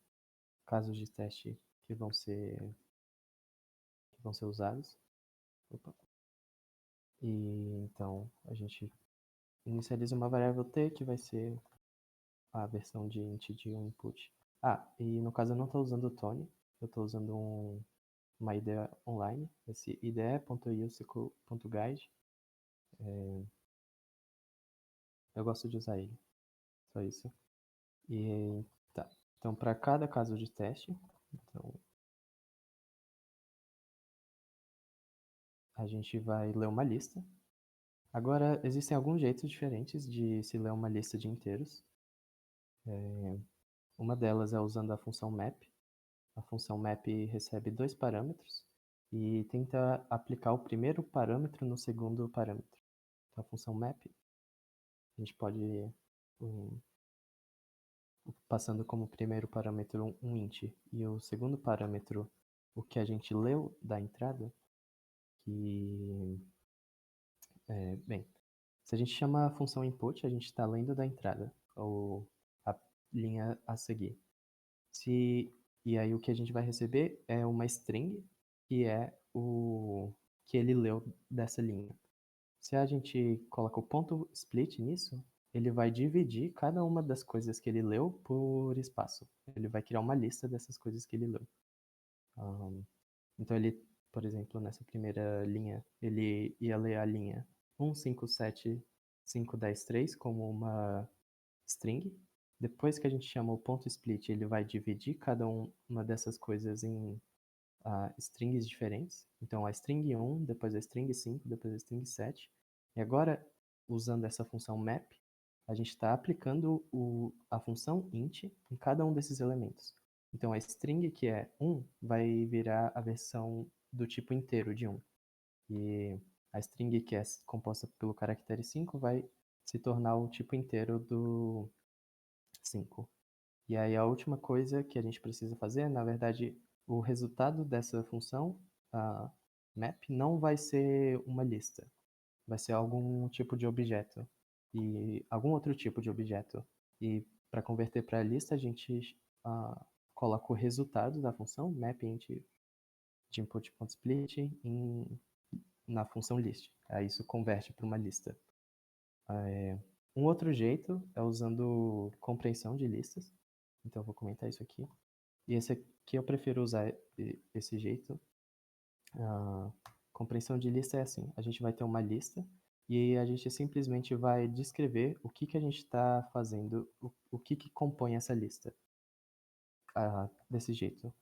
casos de teste que vão ser usados. Opa. E então a gente inicializa uma variável t que vai ser a versão de int de um input. E no caso eu não estou usando o Tony, eu estou usando uma IDE online, esse ide.ilsico.guide. Eu gosto de usar ele, só isso. E tá. Então, para cada caso de teste, então, a gente vai ler uma lista. Agora, existem alguns jeitos diferentes de se ler uma lista de inteiros. Uma delas é usando a função map. A função map recebe 2 parâmetros e tenta aplicar o primeiro parâmetro no segundo parâmetro. Então, a função map, a gente pode passando como primeiro parâmetro um int e o segundo parâmetro o que a gente leu da entrada, que bem, se a gente chama a função input, a gente está lendo da entrada, ou a linha a seguir. E aí o que a gente vai receber é uma string, que é o que ele leu dessa linha. Se a gente coloca o ponto split nisso, ele vai dividir cada uma das coisas que ele leu por espaço. Ele vai criar uma lista dessas coisas que ele leu. Então ele, por exemplo, nessa primeira linha, ele ia ler a linha 157.5.10.3 como uma string. Depois que a gente chama o ponto split, ele vai dividir cada uma dessas coisas em strings diferentes. Então a string 1, depois a string 5, depois a string 7. E agora, usando essa função map, a gente está aplicando a função int em cada um desses elementos. Então a string, que é 1, vai virar a versão do tipo inteiro de 1. E a string, que é composta pelo caractere 5, vai se tornar o tipo inteiro do 5. E aí a última coisa que a gente precisa fazer, na verdade, o resultado dessa função, a map, não vai ser uma lista. Vai ser algum tipo de objeto. E algum outro tipo de objeto. E para converter para lista, a gente coloca o resultado da função, map.int de input.split na função list. Aí isso converte para uma lista. Um outro jeito é usando compreensão de listas. Então eu vou comentar isso aqui. E esse aqui eu prefiro usar esse jeito. Compreensão de lista é assim: a gente vai ter uma lista e a gente simplesmente vai descrever o que a gente está fazendo, o que compõe essa lista. Desse jeito.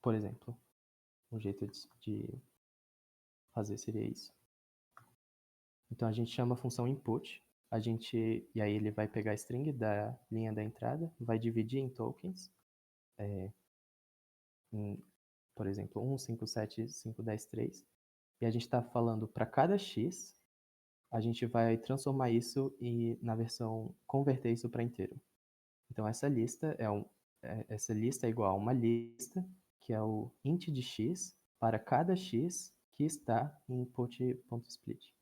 Por exemplo, um jeito de fazer seria isso. Então a gente chama a função input, e aí ele vai pegar a string da linha da entrada, vai dividir em tokens, por exemplo, 157.5.10.3, e a gente está falando para cada x, a gente vai transformar isso e na versão converter isso para inteiro. Então essa lista é igual a uma lista que é o int de x para cada x que está em input.split.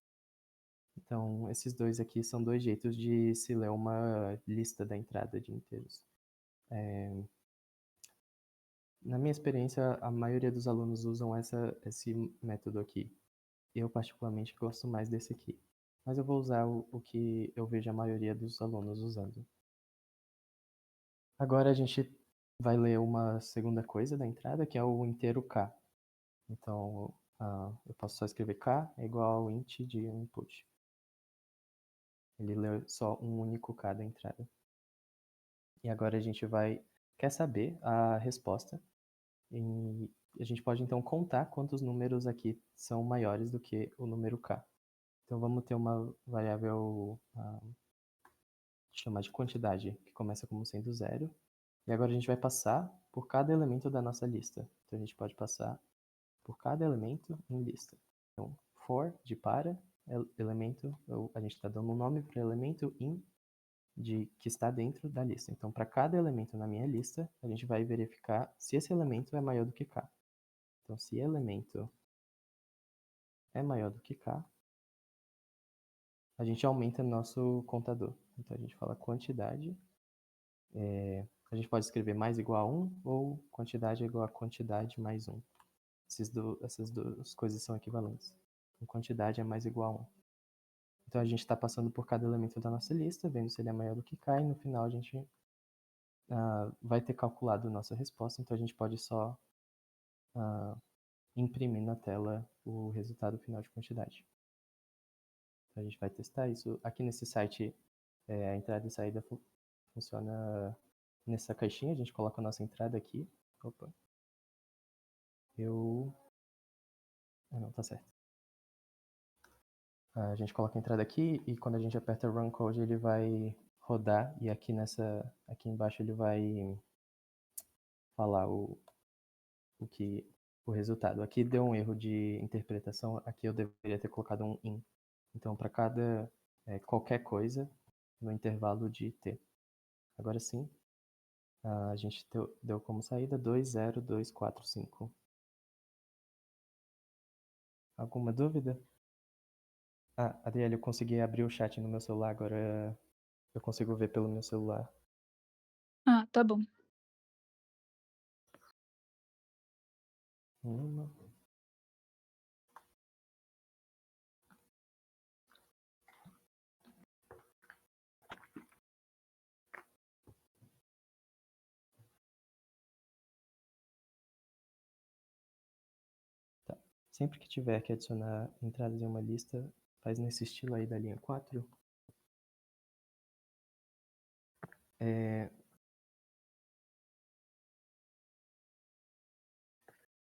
Então esses dois aqui são dois jeitos de se ler uma lista da entrada de inteiros. Na minha experiência, a maioria dos alunos usam esse método aqui. Eu particularmente gosto mais desse aqui. Mas eu vou usar o que eu vejo a maioria dos alunos usando. Agora a gente vai ler uma segunda coisa da entrada, que é o inteiro k. Então, eu posso só escrever k é igual ao int de input. Ele lê só um único k da entrada. E agora a gente quer saber a resposta. E a gente pode então contar quantos números aqui são maiores do que o número k. Então vamos ter uma variável chamada de quantidade, que começa como sendo 0. E agora a gente vai passar por cada elemento da nossa lista. Então a gente pode passar por cada elemento em lista. Então, for de para, elemento, a gente está dando um nome para o elemento in que está dentro da lista. Então, para cada elemento na minha lista, a gente vai verificar se esse elemento é maior do que k. Então, se elemento é maior do que K, a gente aumenta nosso contador. Então a gente fala quantidade, a gente pode escrever mais igual a 1 ou quantidade é igual a quantidade mais 1. Essas duas coisas são equivalentes. Então, quantidade é mais igual a 1. Então a gente está passando por cada elemento da nossa lista, vendo se ele é maior do que K, e no final a gente vai ter calculado nossa resposta, então a gente pode só imprimir na tela o resultado final de quantidade. Então a gente vai testar isso. Aqui nesse site, a entrada e saída funciona nessa caixinha, a gente coloca a nossa entrada aqui. Opa. Não, tá certo. A gente coloca a entrada aqui e quando a gente aperta Run Code ele vai rodar e aqui embaixo ele vai falar o resultado. Aqui deu um erro de interpretação, aqui eu deveria ter colocado um in. Então para cada qualquer coisa no intervalo de t. Agora sim, a gente deu como saída 20245. Alguma dúvida? Adriele, eu consegui abrir o chat no meu celular, agora eu consigo ver pelo meu celular. Ah, tá bom. Tá. Sempre que tiver que adicionar entradas em uma lista, faz nesse estilo aí da linha 4.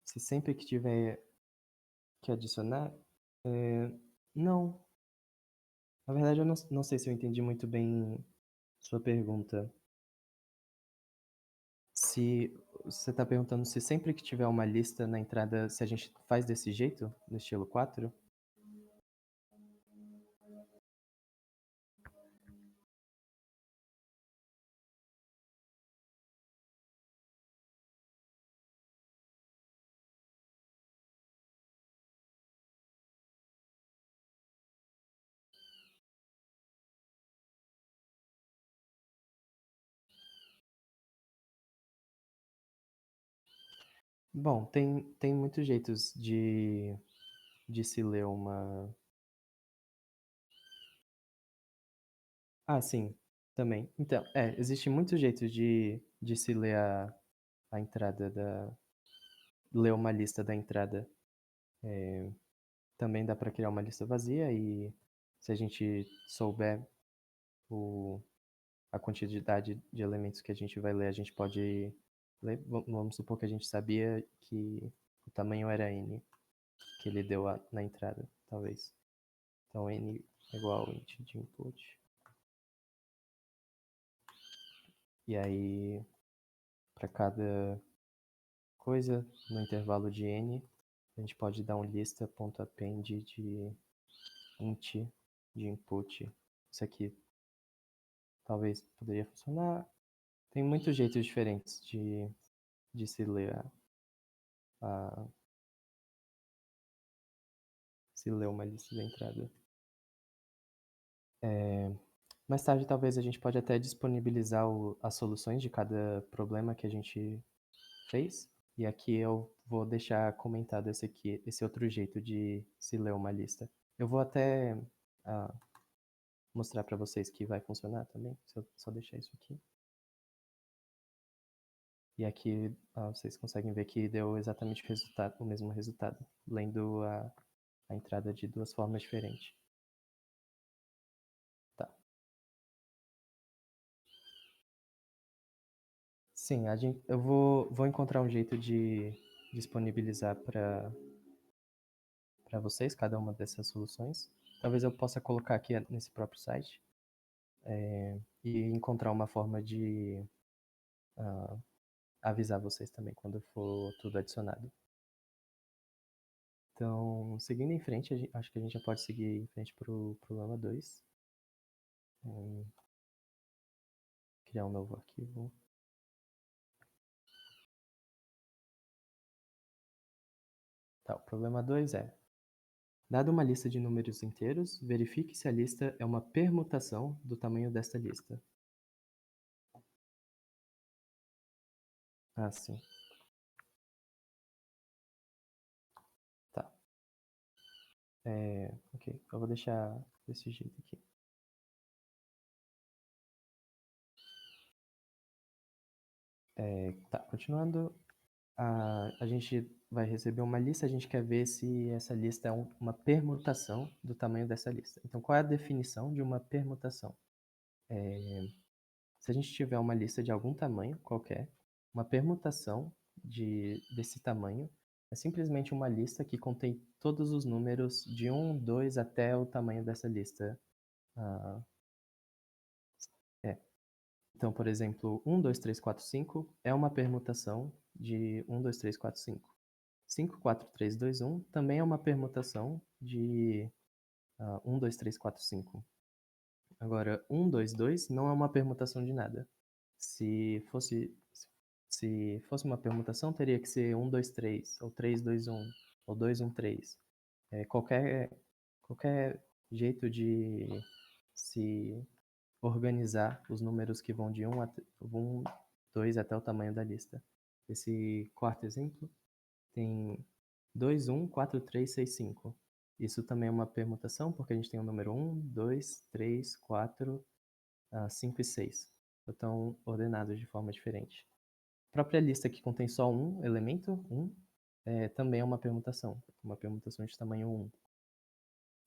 Se sempre que tiver que adicionar, não. Na verdade, eu não sei se eu entendi muito bem sua pergunta. Se você está perguntando se sempre que tiver uma lista na entrada, se a gente faz desse jeito, no estilo 4? Bom, tem muitos jeitos de se ler uma... Sim, também. Então, existem muitos jeitos de se ler a entrada ler uma lista da entrada. Também dá para criar uma lista vazia e se a gente souber a quantidade de elementos que a gente vai ler, a gente pode ler. Vamos supor que a gente sabia que o tamanho era n, que ele deu na entrada, talvez. Então n é igual ao int de input. E aí, para cada coisa, no intervalo de n, a gente pode dar um lista.append de int de input. Isso aqui talvez poderia funcionar. Tem muitos jeitos diferentes de se ler se ler uma lista de entrada. Mais tarde, talvez a gente pode até disponibilizar as soluções de cada problema que a gente fez. E aqui eu vou deixar comentado esse outro jeito de se ler uma lista. Eu vou até mostrar para vocês que vai funcionar também, se eu só deixar isso aqui. E aqui vocês conseguem ver que deu exatamente o mesmo resultado, lendo a entrada de duas formas diferentes. Tá. Sim, eu vou encontrar um jeito de disponibilizar para vocês cada uma dessas soluções. Talvez eu possa colocar aqui nesse próprio site e encontrar uma forma de avisar vocês também quando for tudo adicionado. Então, seguindo em frente, acho que a gente já pode seguir em frente para o problema 2. Criar um novo arquivo. Tá, o problema 2 é: Dada uma lista de números inteiros, verifique se a lista é uma permutação do tamanho desta lista. Ah, sim. Tá. Ok, eu vou deixar desse jeito aqui. Tá, continuando. A gente vai receber uma lista, a gente quer ver se essa lista é uma permutação do tamanho dessa lista. Então, qual é a definição de uma permutação? Se a gente tiver uma lista de algum tamanho qualquer, uma permutação desse tamanho é simplesmente uma lista que contém todos os números de 1, 2 até o tamanho dessa lista. Ah, é. Então, por exemplo, 1, 2, 3, 4, 5 é uma permutação de 1, 2, 3, 4, 5. 5, 4, 3, 2, 1 também é uma permutação de 1, 2, 3, 4, 5. Agora, 1, 2, 2 não é uma permutação de nada. Se fosse uma permutação, teria que ser 1, 2, 3, ou 3, 2, 1, ou 2, 1, 3. Qualquer jeito de se organizar os números que vão de 1, 2 até o tamanho da lista. Esse quarto exemplo tem 2, 1, 4, 3, 6, 5. Isso também é uma permutação, porque a gente tem o número 1, 2, 3, 4, 5 e 6. Estão ordenados de forma diferente. A própria lista que contém só um elemento, 1, também é uma permutação de tamanho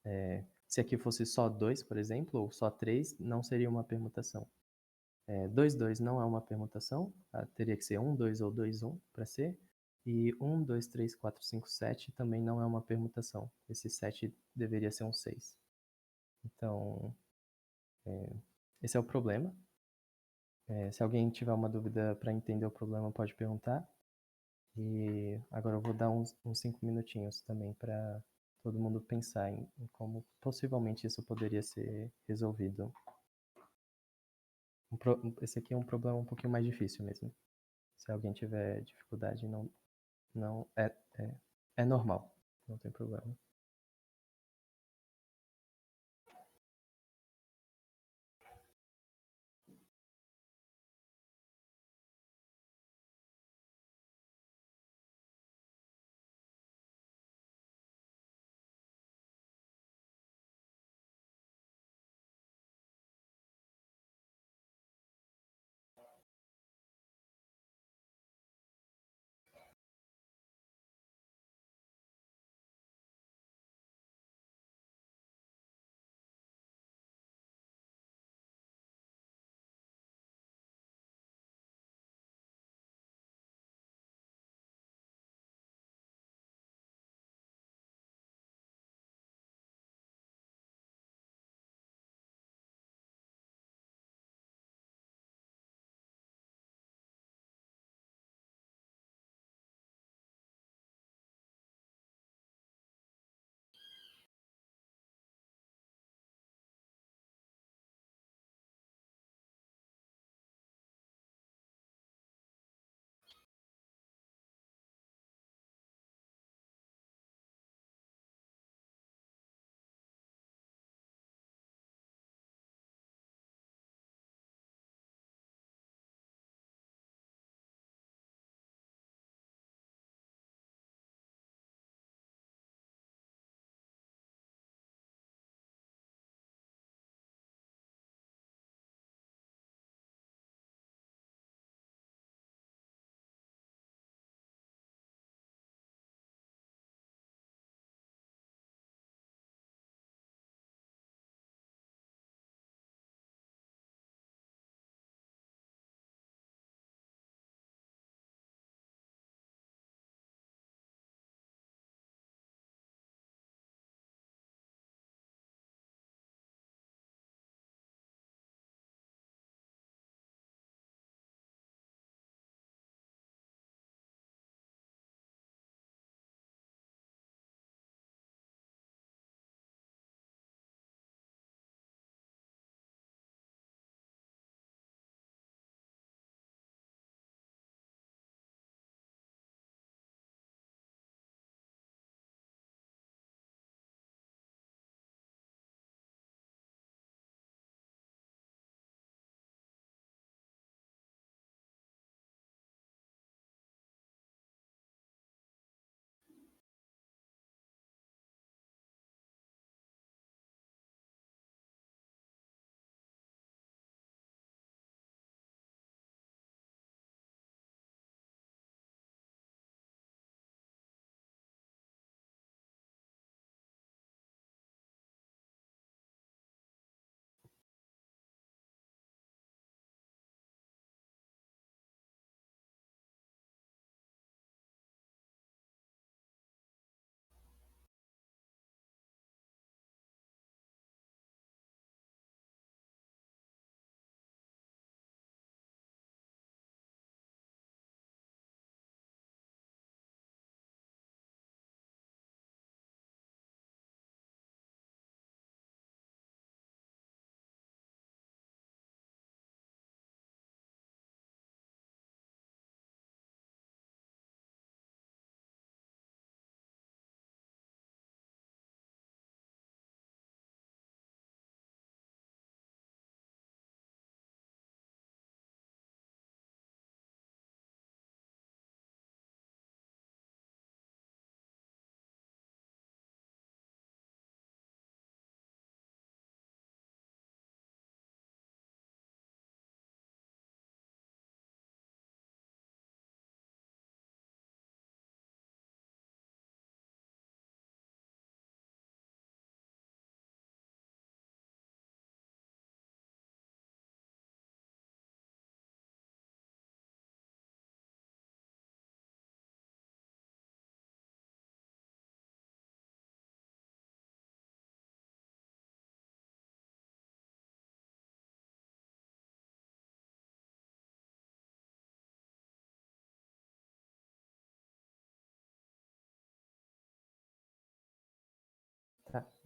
1. Se aqui fosse só 2, por exemplo, ou só 3, não seria uma permutação. 2, 2 não é uma permutação, teria que ser 1, 2 ou 2, 1 para ser. E 1, 2, 3, 4, 5, 7 também não é uma permutação. Esse 7 deveria ser um 6. Então, esse é o problema. Se alguém tiver uma dúvida para entender o problema, pode perguntar. E agora eu vou dar uns 5 minutinhos também para todo mundo pensar em como possivelmente isso poderia ser resolvido. Esse aqui é um problema um pouquinho mais difícil mesmo. Se alguém tiver dificuldade, não é normal, não tem problema.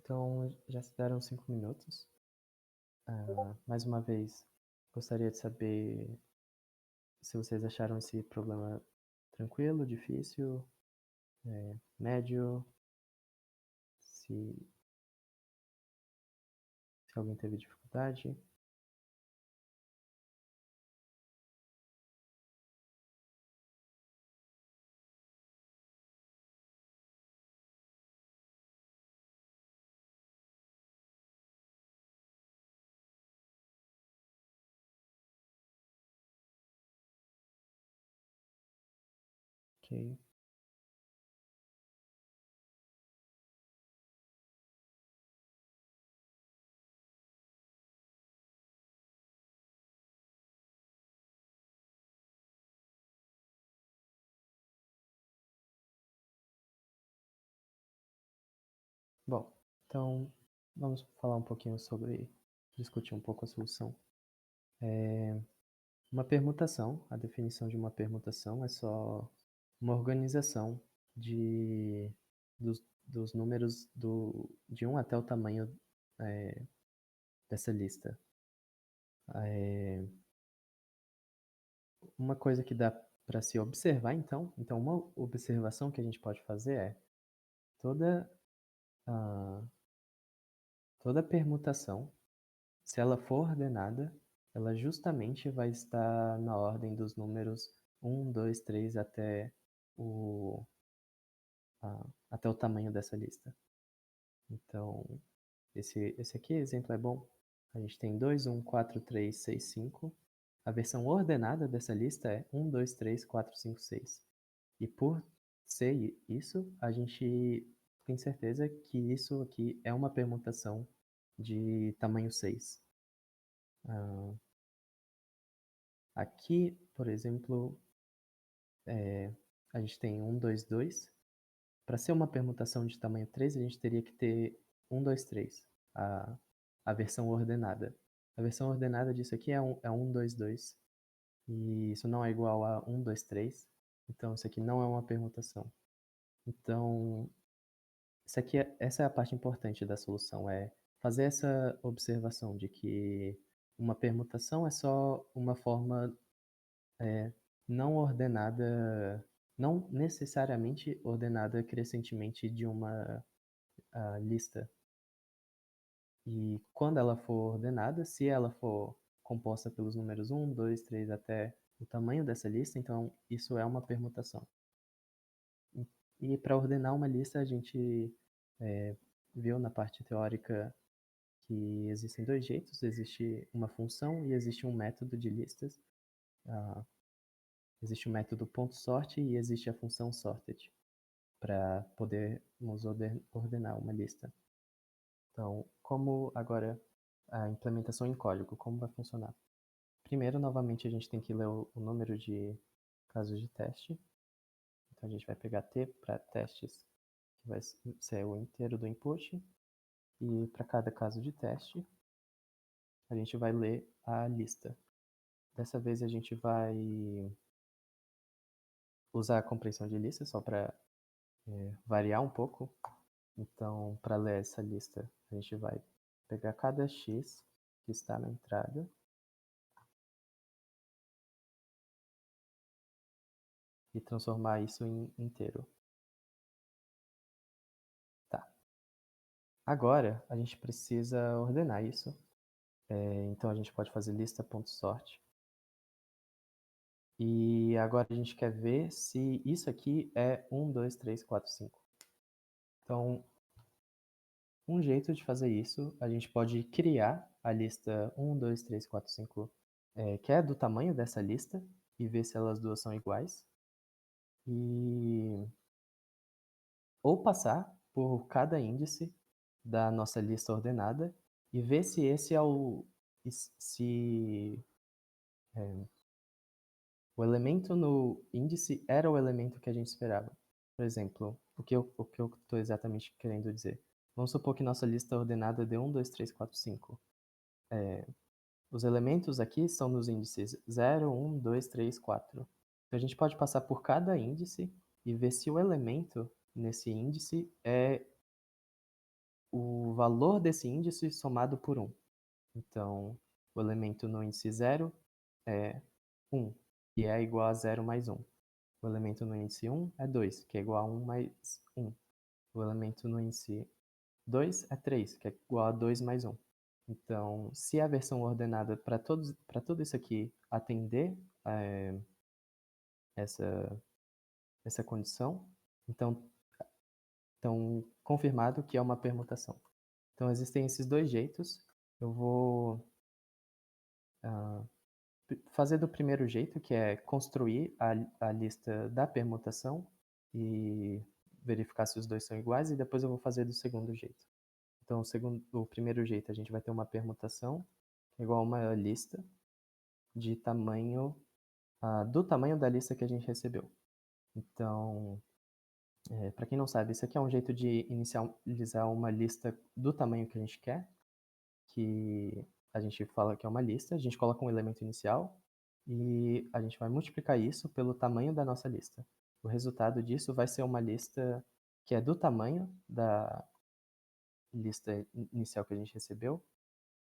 Então, já se deram 5 minutos. Mais uma vez, gostaria de saber se vocês acharam esse problema tranquilo, difícil, médio, se alguém teve dificuldade. Ok. Bom, então vamos falar um pouquinho sobre, discutir um pouco a solução. Uma permutação, a definição de uma permutação é só uma organização dos números de 1 até o tamanho dessa lista. Uma coisa que dá para se observar, então uma observação que a gente pode fazer é toda permutação, se ela for ordenada, ela justamente vai estar na ordem dos números 1, 2, 3 até o tamanho dessa lista. Então, esse aqui, exemplo é bom. A gente tem 2, 1, 4, 3, 6, 5. A versão ordenada dessa lista é 1, 2, 3, 4, 5, 6. E por ser isso, a gente tem certeza que isso aqui é uma permutação de tamanho 6. Aqui, por exemplo, a gente tem 1, 2, 2. Para ser uma permutação de tamanho 3, a gente teria que ter 1, 2, 3, a versão ordenada. A versão ordenada disso aqui é 1, 2, 2. E isso não é igual a 1, 2, 3. Então, isso aqui não é uma permutação. Então, essa é a parte importante da solução, é fazer essa observação de que uma permutação é só uma forma não ordenada, não necessariamente ordenada crescentemente de uma lista. E quando ela for ordenada, se ela for composta pelos números 1, 2, 3 até o tamanho dessa lista, então isso é uma permutação. E para ordenar uma lista, a gente viu na parte teórica que existem 2 jeitos, existe uma função e existe um método de listas. Existe o método .sort e existe a função sorted para podermos ordenar uma lista. Então, como agora a implementação em código, como vai funcionar? Primeiro, novamente, a gente tem que ler o número de casos de teste. Então, a gente vai pegar t para testes, que vai ser o inteiro do input. E para cada caso de teste, a gente vai ler a lista. Dessa vez, a gente vai usar a compreensão de lista só para variar um pouco. Então, para ler essa lista, a gente vai pegar cada x que está na entrada e transformar isso em inteiro. Tá. Agora, a gente precisa ordenar isso. Então, a gente pode fazer lista.sort. E agora a gente quer ver se isso aqui é 1, 2, 3, 4, 5. Então, um jeito de fazer isso, a gente pode criar a lista 1, 2, 3, 4, 5, que é do tamanho dessa lista, e ver se elas duas são iguais. Ou passar por cada índice da nossa lista ordenada e ver se esse é o elemento no índice era o elemento que a gente esperava. Por exemplo, o que eu estou exatamente querendo dizer? Vamos supor que nossa lista ordenada deu 1, 2, 3, 4, 5. Os elementos aqui são nos índices 0, 1, 2, 3, 4. Então a gente pode passar por cada índice e ver se o elemento nesse índice é o valor desse índice somado por 1. Então, o elemento no índice 0 é 1, que é igual a 0 mais 1. O elemento no índice 1 é 2, que é igual a 1 mais 1. O elemento no índice 2 é 3, que é igual a 2 mais 1. Então, se a versão ordenada para tudo isso aqui atender essa condição, então confirmado que é uma permutação. Então, existem esses dois jeitos. Eu vou fazer do primeiro jeito, que é construir a lista da permutação e verificar se os dois são iguais, e depois eu vou fazer do segundo jeito. Então, o primeiro jeito, a gente vai ter uma permutação igual a uma lista de tamanho, do tamanho da lista que a gente recebeu. Então, para quem não sabe, isso aqui é um jeito de inicializar uma lista do tamanho que a gente quer, que a gente fala que é uma lista, a gente coloca um elemento inicial e a gente vai multiplicar isso pelo tamanho da nossa lista. O resultado disso vai ser uma lista que é do tamanho da lista inicial que a gente recebeu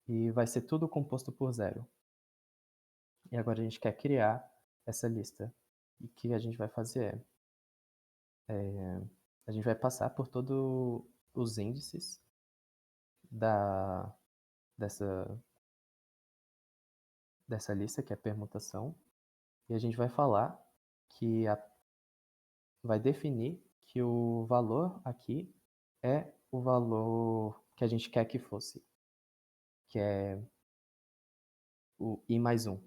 e vai ser tudo composto por 0. E agora a gente quer criar essa lista. E o que a gente vai fazer a gente vai passar por todos os índices dessa lista, que é a permutação, e a gente vai falar que vai definir que o valor aqui é o valor que a gente quer que fosse, que é o i mais 1.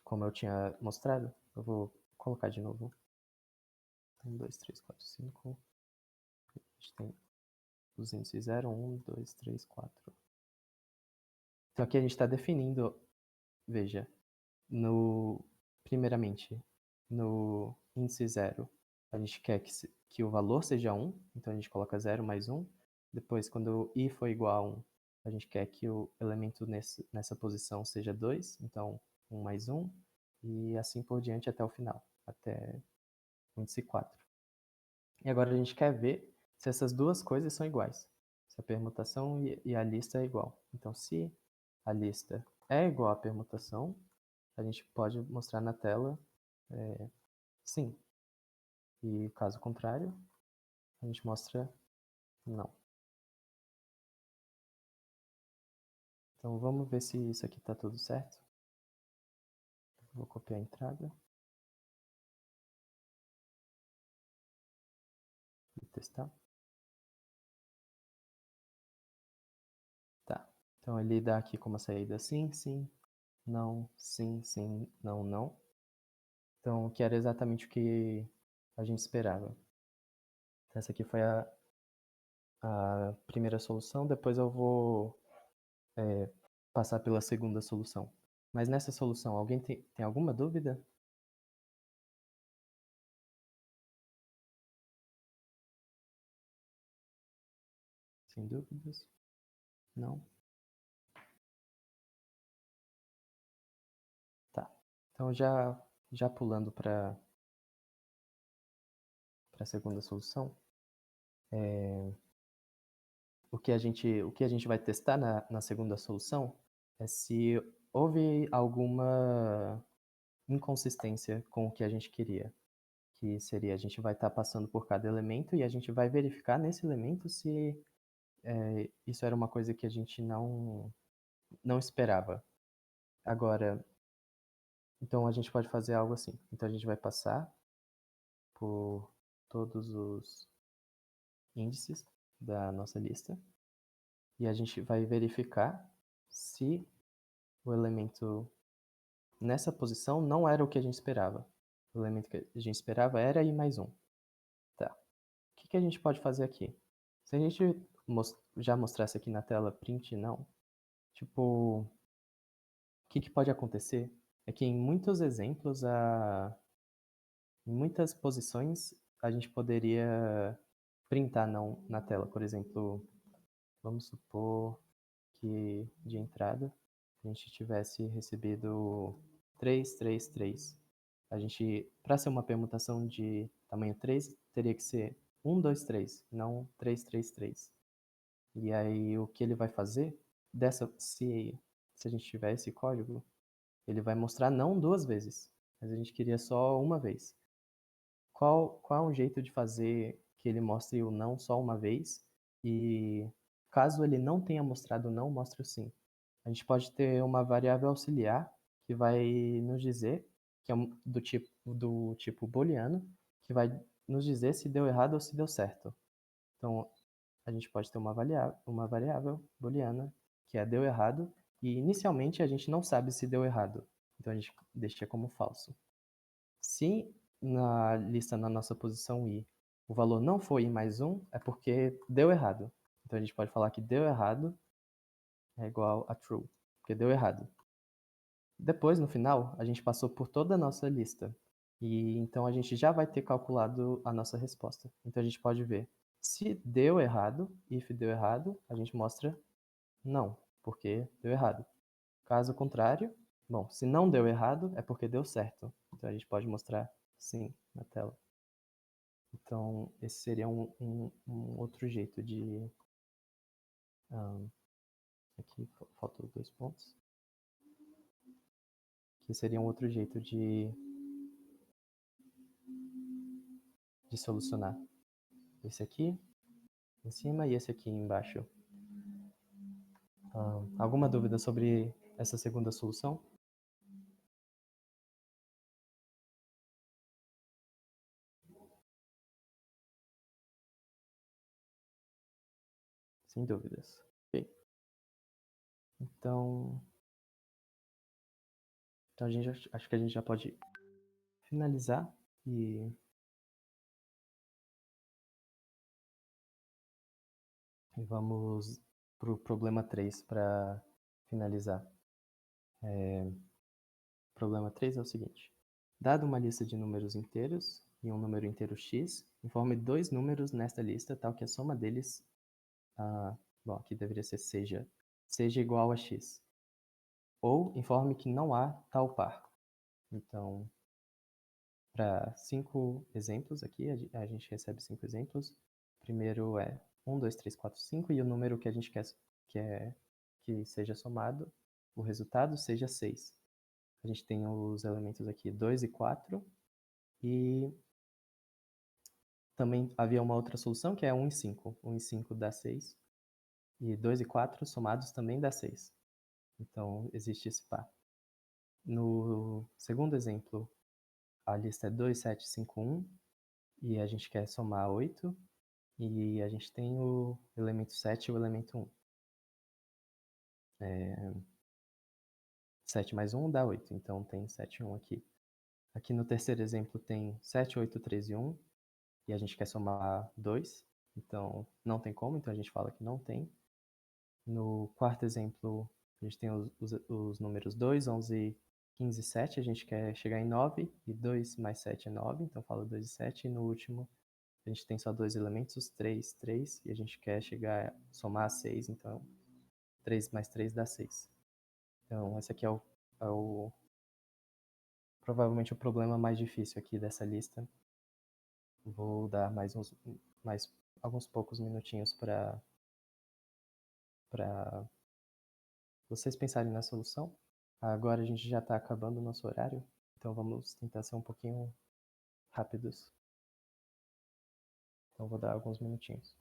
Como eu tinha mostrado, eu vou colocar de novo. 1, 2, 3, 4, 5. A gente tem os índices 0, 1, 2, 3, 4. Então aqui a gente está definindo, veja, primeiramente, no índice 0, a gente quer que o valor seja 1, então a gente coloca 0 mais 1. Depois, quando o i for igual a 1, a gente quer que o elemento nessa posição seja 2, então 1 mais 1, e assim por diante até o final, até o índice 4. E agora a gente quer ver se essas duas coisas são iguais, se a permutação e a lista é igual. Então, se a lista é igual à permutação, a gente pode mostrar na tela sim. E caso contrário, a gente mostra não. Então vamos ver se isso aqui está tudo certo. Vou copiar a entrada. E testar. Tá. Então ele dá aqui como saída sim, sim, não, sim, sim, não, não. Então, que era exatamente o que a gente esperava. Essa aqui foi a primeira solução, depois eu vou passar pela segunda solução. Mas nessa solução, alguém tem alguma dúvida? Sem dúvidas? Não? Tá. Então, já pulando para a segunda solução, o que a gente vai testar na segunda solução é se houve alguma inconsistência com o que a gente queria, que seria a gente vai estar passando por cada elemento e a gente vai verificar nesse elemento se isso era uma coisa que a gente não esperava. Agora, então a gente pode fazer algo assim. Então a gente vai passar por todos os índices da nossa lista e a gente vai verificar se o elemento nessa posição não era o que a gente esperava. O elemento que a gente esperava era i mais 1. Tá. O que a gente pode fazer aqui? Se a gente já mostrasse aqui na tela print não, tipo, o que pode acontecer é que em muitos exemplos, em muitas posições, a gente poderia printar não na tela. Por exemplo, vamos supor que de entrada a gente tivesse recebido 3, 3, 3. A gente, para ser uma permutação de tamanho 3, teria que ser 1, 2, 3, não 3, 3, 3. E aí o que ele vai fazer, se a gente tiver esse código, ele vai mostrar não 2 vezes, mas a gente queria só uma vez. Qual é um jeito de fazer que ele mostre o não só uma vez? E caso ele não tenha mostrado o não, mostre o sim. A gente pode ter uma variável auxiliar que vai nos dizer, que é do tipo booleano, que vai nos dizer se deu errado ou se deu certo. Então, a gente pode ter uma variável booleana que é deu errado, e inicialmente a gente não sabe se deu errado. Então, a gente deixa como falso. Se na lista na nossa posição i o valor não for i mais 1, é porque deu errado. Então a gente pode falar que deu errado é igual a true, porque deu errado. Depois, no final, a gente passou por toda a nossa lista. E então a gente já vai ter calculado a nossa resposta. Então a gente pode ver se deu errado, if deu errado, a gente mostra não, porque deu errado. Caso contrário, bom, se não deu errado, é porque deu certo. Então a gente pode mostrar sim na tela. Então, esse seria um outro jeito de. Aqui faltou 2 pontos. Que seria um outro jeito de solucionar. Esse aqui em cima e esse aqui embaixo. Alguma dúvida sobre essa segunda solução? Sem dúvidas. Ok. Então acho que a gente já pode finalizar e vamos para o problema 3 para finalizar. O problema 3 é o seguinte. Dado uma lista de números inteiros e um número inteiro x, informe 2 números nesta lista, tal que a soma deles, bom, aqui deveria ser seja igual a x. Ou informe que não há tal par. Então, para 5 exemplos aqui, a gente recebe 5 exemplos. Primeiro é 1, 2, 3, 4, 5 e o número que a gente quer que seja somado, o resultado seja 6. A gente tem os elementos aqui 2 e 4 e também havia uma outra solução que é 1 e 5. 1 e 5 dá 6 e 2 e 4 somados também dá 6. Então existe esse par. No segundo exemplo, a lista é 2, 7, 5, 1 e a gente quer somar 8 e a gente tem o elemento 7 e o elemento 1. 7 mais 1 dá 8, então tem 7 e 1 aqui. Aqui no terceiro exemplo tem 7, 8, 3 e 1 e a gente quer somar 2, então não tem como, então a gente fala que não tem. No quarto exemplo, a gente tem os números 2, 11, 15 e 7, a gente quer chegar em 9, e 2 mais 7 é 9, então fala 2 e 7, e no último a gente tem só 2 elementos, 3, 3, e a gente quer somar a 6, então 3 mais 3 dá 6. Então esse aqui é provavelmente o problema mais difícil aqui dessa lista. Vou dar mais alguns poucos minutinhos para vocês pensarem na solução. Agora a gente já está acabando o nosso horário, então vamos tentar ser um pouquinho rápidos. Então vou dar alguns minutinhos.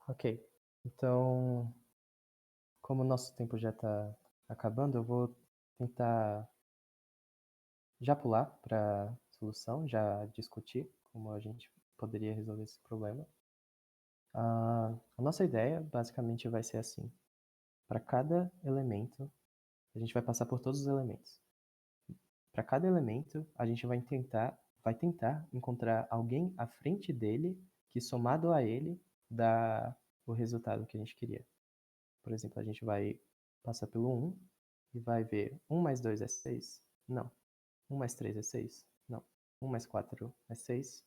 Ok. Então, como o nosso tempo já está acabando, eu vou tentar já pular para a solução, já discutir como a gente poderia resolver esse problema. A nossa ideia basicamente vai ser assim: para cada elemento, a gente vai passar por todos os elementos. Para cada elemento, a gente vai tentar encontrar alguém à frente dele que, somado a ele, dá o resultado que a gente queria. Por exemplo, a gente vai passar pelo 1 e vai ver 1 mais 2 é 6? Não. 1 mais 3 é 6? Não. 1 mais 4 é 6?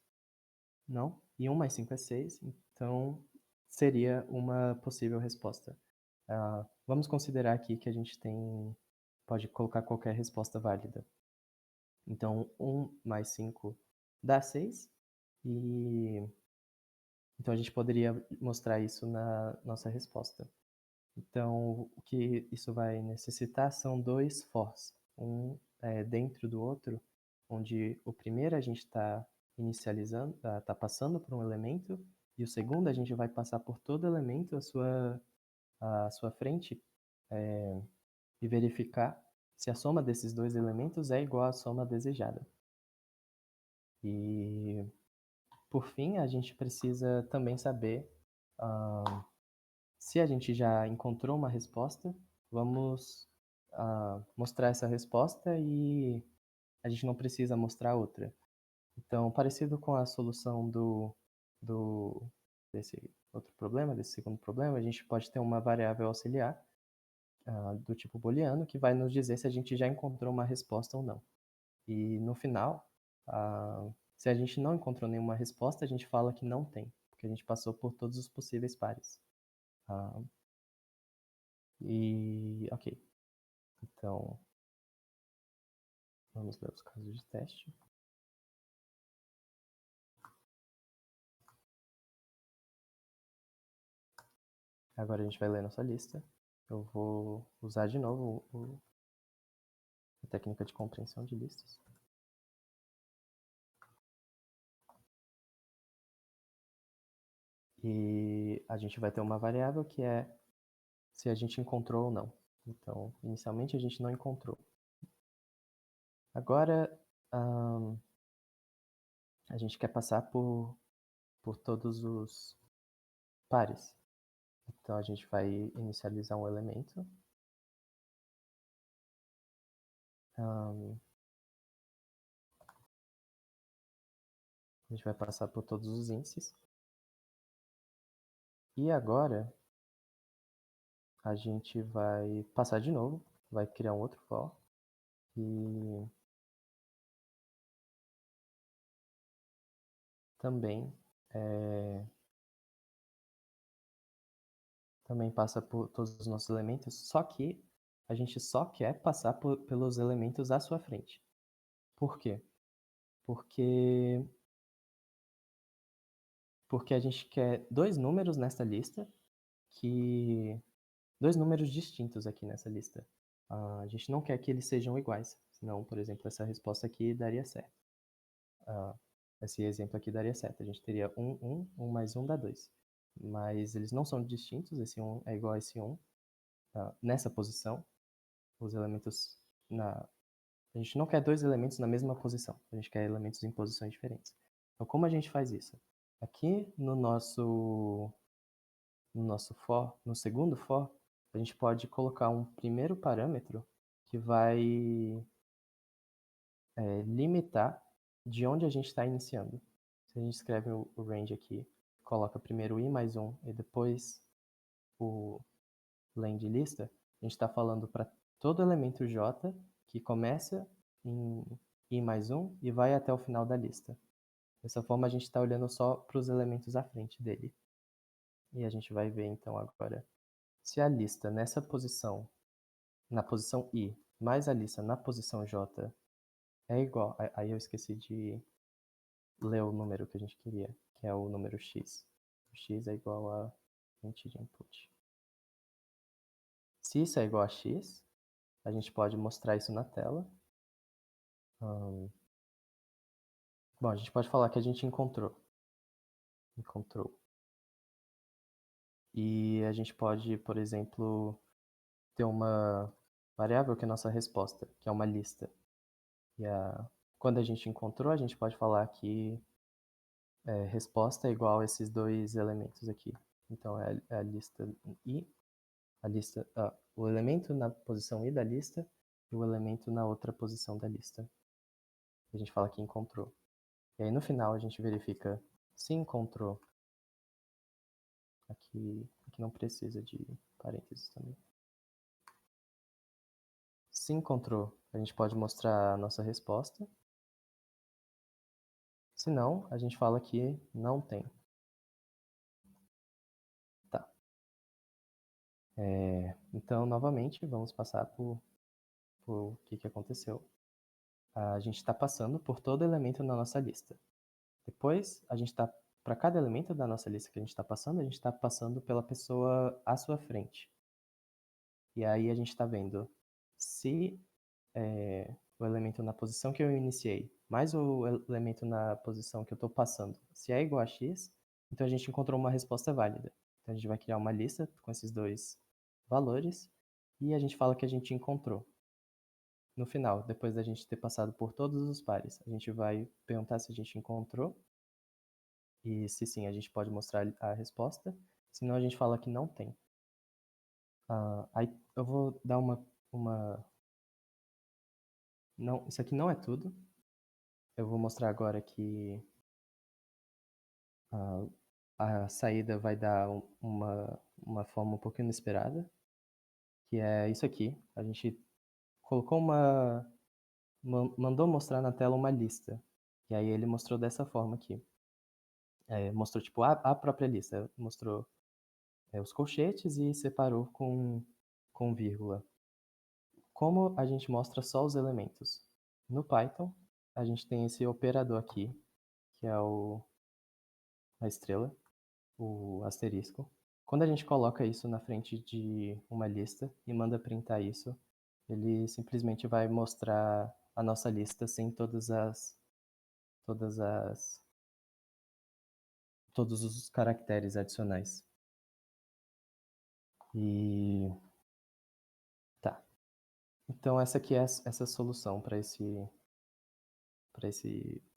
Não. E 1 mais 5 é 6, então seria uma possível resposta. Vamos considerar aqui que a gente pode colocar qualquer resposta válida. Então, 1 mais 5 dá 6, e então a gente poderia mostrar isso na nossa resposta. Então, o que isso vai necessitar são dois fors, um dentro do outro, onde o primeiro a gente está inicializando, está passando por um elemento, e o segundo a gente vai passar por todo elemento à sua frente, e verificar se a soma desses dois elementos é igual à soma desejada. E, por fim, a gente precisa também saber se a gente já encontrou uma resposta, vamos mostrar essa resposta e a gente não precisa mostrar outra. Então, parecido com a solução desse outro problema, desse segundo problema, a gente pode ter uma variável auxiliar do tipo booleano que vai nos dizer se a gente já encontrou uma resposta ou não. E no final, se a gente não encontrou nenhuma resposta, a gente fala que não tem, porque a gente passou por todos os possíveis pares. Ok. Então, vamos ler os casos de teste. Agora a gente vai ler nossa lista. Eu vou usar de novo a técnica de compreensão de listas. E a gente vai ter uma variável que é se a gente encontrou ou não. Então, inicialmente a gente não encontrou. Agora, a gente quer passar por todos os pares. Então, a gente vai inicializar um elemento. A gente vai passar por todos os índices. E agora, a gente vai passar de novo, vai criar um outro for e também passa por todos os nossos elementos, só que a gente só quer passar pelos elementos à sua frente. Por quê? Porque a gente quer dois números nessa lista, dois números distintos aqui nessa lista. A gente não quer que eles sejam iguais, senão, por exemplo, essa resposta aqui daria certo. Esse exemplo aqui daria certo. A gente teria 1 mais 1 dá 2. Mas eles não são distintos, esse 1 é igual a esse 1. Nessa posição, os elementos a gente não quer dois elementos na mesma posição, a gente quer elementos em posições diferentes. Então, como a gente faz isso? Aqui no nosso for, no segundo for, a gente pode colocar um primeiro parâmetro que vai limitar de onde a gente está iniciando. Se a gente escreve o range aqui, coloca primeiro o i mais 1 e depois o len de lista, a gente está falando para todo elemento j que começa em i mais 1 e vai até o final da lista. Dessa forma, a gente está olhando só para os elementos à frente dele. E a gente vai ver, então, agora, se a lista nessa posição, na posição i, mais a lista na posição j é igual... Aí eu esqueci de ler o número que a gente queria, que é o número x. O x é igual a 20 de input. Se isso é igual a x, a gente pode mostrar isso na tela. Bom, a gente pode falar que a gente encontrou. E a gente pode, por exemplo, ter uma variável que é a nossa resposta, que é uma lista. E quando a gente encontrou, a gente pode falar que resposta é igual a esses dois elementos aqui. Então é a lista I, o elemento na posição I da lista e o elemento na outra posição da lista. A gente fala que encontrou. E aí no final a gente verifica se encontrou. Aqui não precisa de parênteses também. Se encontrou, a gente pode mostrar a nossa resposta. Se não, a gente fala que não tem. Tá. Então, novamente, vamos passar por o que aconteceu. A gente está passando por todo elemento na nossa lista. Depois, a gente está, para cada elemento da nossa lista que a gente está passando, a gente está passando pela pessoa à sua frente. E aí a gente está vendo se o elemento na posição que eu iniciei, mais o elemento na posição que eu estou passando, se é igual a x, então a gente encontrou uma resposta válida. Então a gente vai criar uma lista com esses dois valores e a gente fala que a gente encontrou. No final, depois da gente ter passado por todos os pares, a gente vai perguntar se a gente encontrou e se sim, a gente pode mostrar a resposta, senão a gente fala que não tem. Aí eu vou dar não, isso aqui não é tudo. Eu vou mostrar agora que a saída vai dar uma forma um pouquinho inesperada, que é isso aqui. A gente colocou mandou mostrar na tela uma lista. E aí ele mostrou dessa forma aqui. Mostrou tipo a própria lista. Mostrou os colchetes e separou com vírgula. Como a gente mostra só os elementos? No Python, a gente tem esse operador aqui, que é a estrela, o asterisco. Quando a gente coloca isso na frente de uma lista e manda printar isso, ele simplesmente vai mostrar a nossa lista sem todos os caracteres adicionais. E tá. Então essa aqui é essa solução para esse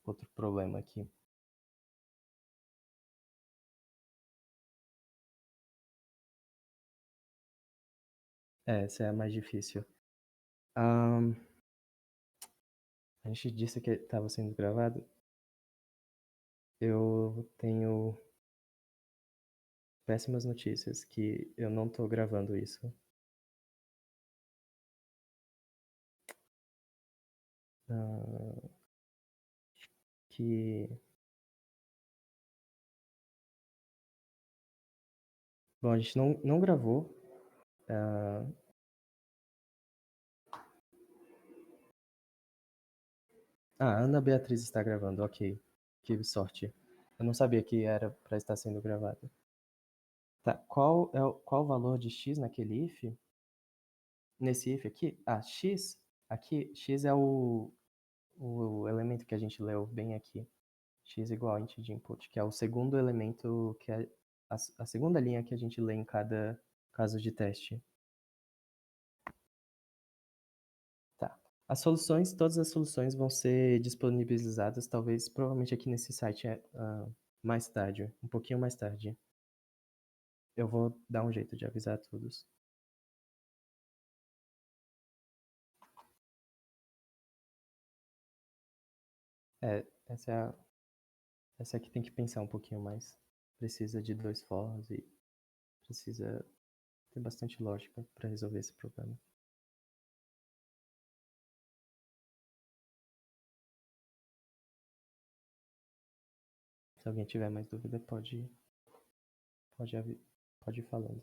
outro problema aqui. Essa é a mais difícil. A gente disse que estava sendo gravado. Eu tenho péssimas notícias que eu não tô gravando isso. Que bom, a gente não gravou. A Ana Beatriz está gravando, ok. Que sorte. Eu não sabia que era para estar sendo gravado. Tá, qual o valor de x naquele if? Nesse if aqui? X, aqui, x é o elemento que a gente leu bem aqui. X igual a int de input, que é o segundo elemento, que é a segunda linha que a gente lê em cada caso de teste. Tá. Todas as soluções vão ser disponibilizadas, talvez, provavelmente aqui nesse site mais tarde, um pouquinho mais tarde. Eu vou dar um jeito de avisar a todos. Essa aqui tem que pensar um pouquinho mais. Precisa de 2 fors e precisa ter bastante lógica para resolver esse problema. Se alguém tiver mais dúvida, pode ir falando.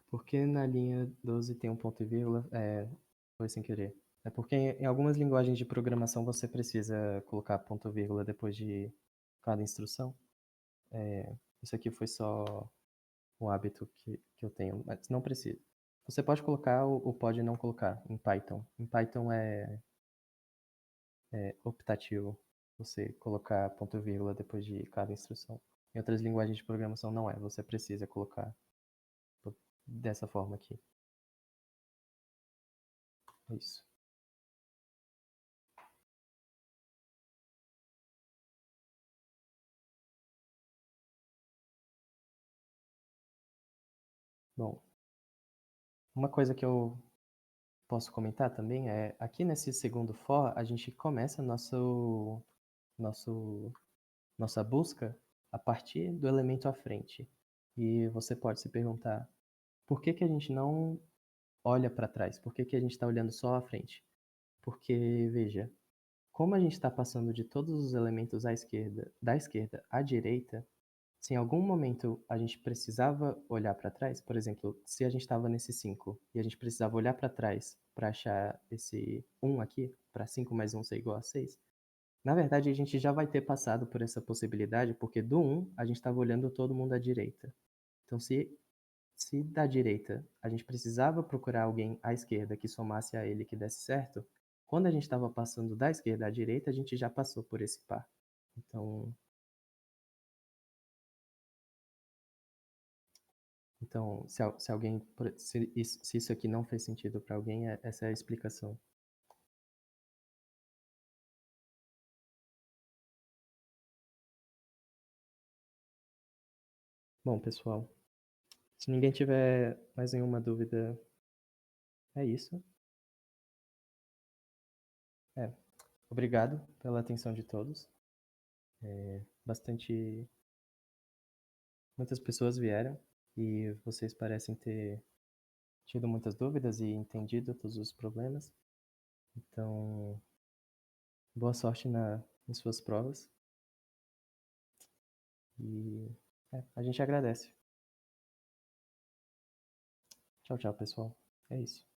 Por que na linha 12 tem um ponto e vírgula? Foi sem querer. É porque em algumas linguagens de programação você precisa colocar ponto e vírgula depois de cada instrução. Isso aqui foi só um hábito que eu tenho, mas não precisa. Você pode colocar ou pode não colocar em Python. Em Python é optativo. você colocar ponto e vírgula depois de cada instrução. Em outras linguagens de programação não é, você precisa colocar dessa forma aqui. É isso. Bom, uma coisa que eu posso comentar também é, aqui nesse segundo for, a gente começa nossa busca a partir do elemento à frente. E você pode se perguntar, por que que a gente não olha para trás? Por que que a gente está olhando só à frente? Porque, veja, como a gente está passando de todos os elementos à esquerda, da esquerda à direita, se em algum momento a gente precisava olhar para trás, por exemplo, se a gente estava nesse 5 e a gente precisava olhar para trás para achar esse 1 aqui, para 5 mais 1 ser igual a 6, na verdade a gente já vai ter passado por essa possibilidade, porque do 1 a gente estava olhando todo mundo à direita. Então, se da direita a gente precisava procurar alguém à esquerda que somasse a ele que desse certo, quando a gente estava passando da esquerda à direita, a gente já passou por esse par. Então, se alguém, se isso aqui não fez sentido para alguém, essa é a explicação. Bom, pessoal, se ninguém tiver mais nenhuma dúvida, é isso. Obrigado pela atenção de todos. Muitas pessoas vieram e vocês parecem ter tido muitas dúvidas e entendido todos os problemas. Então, boa sorte nas suas provas. E a gente agradece. Tchau, tchau, pessoal. É isso.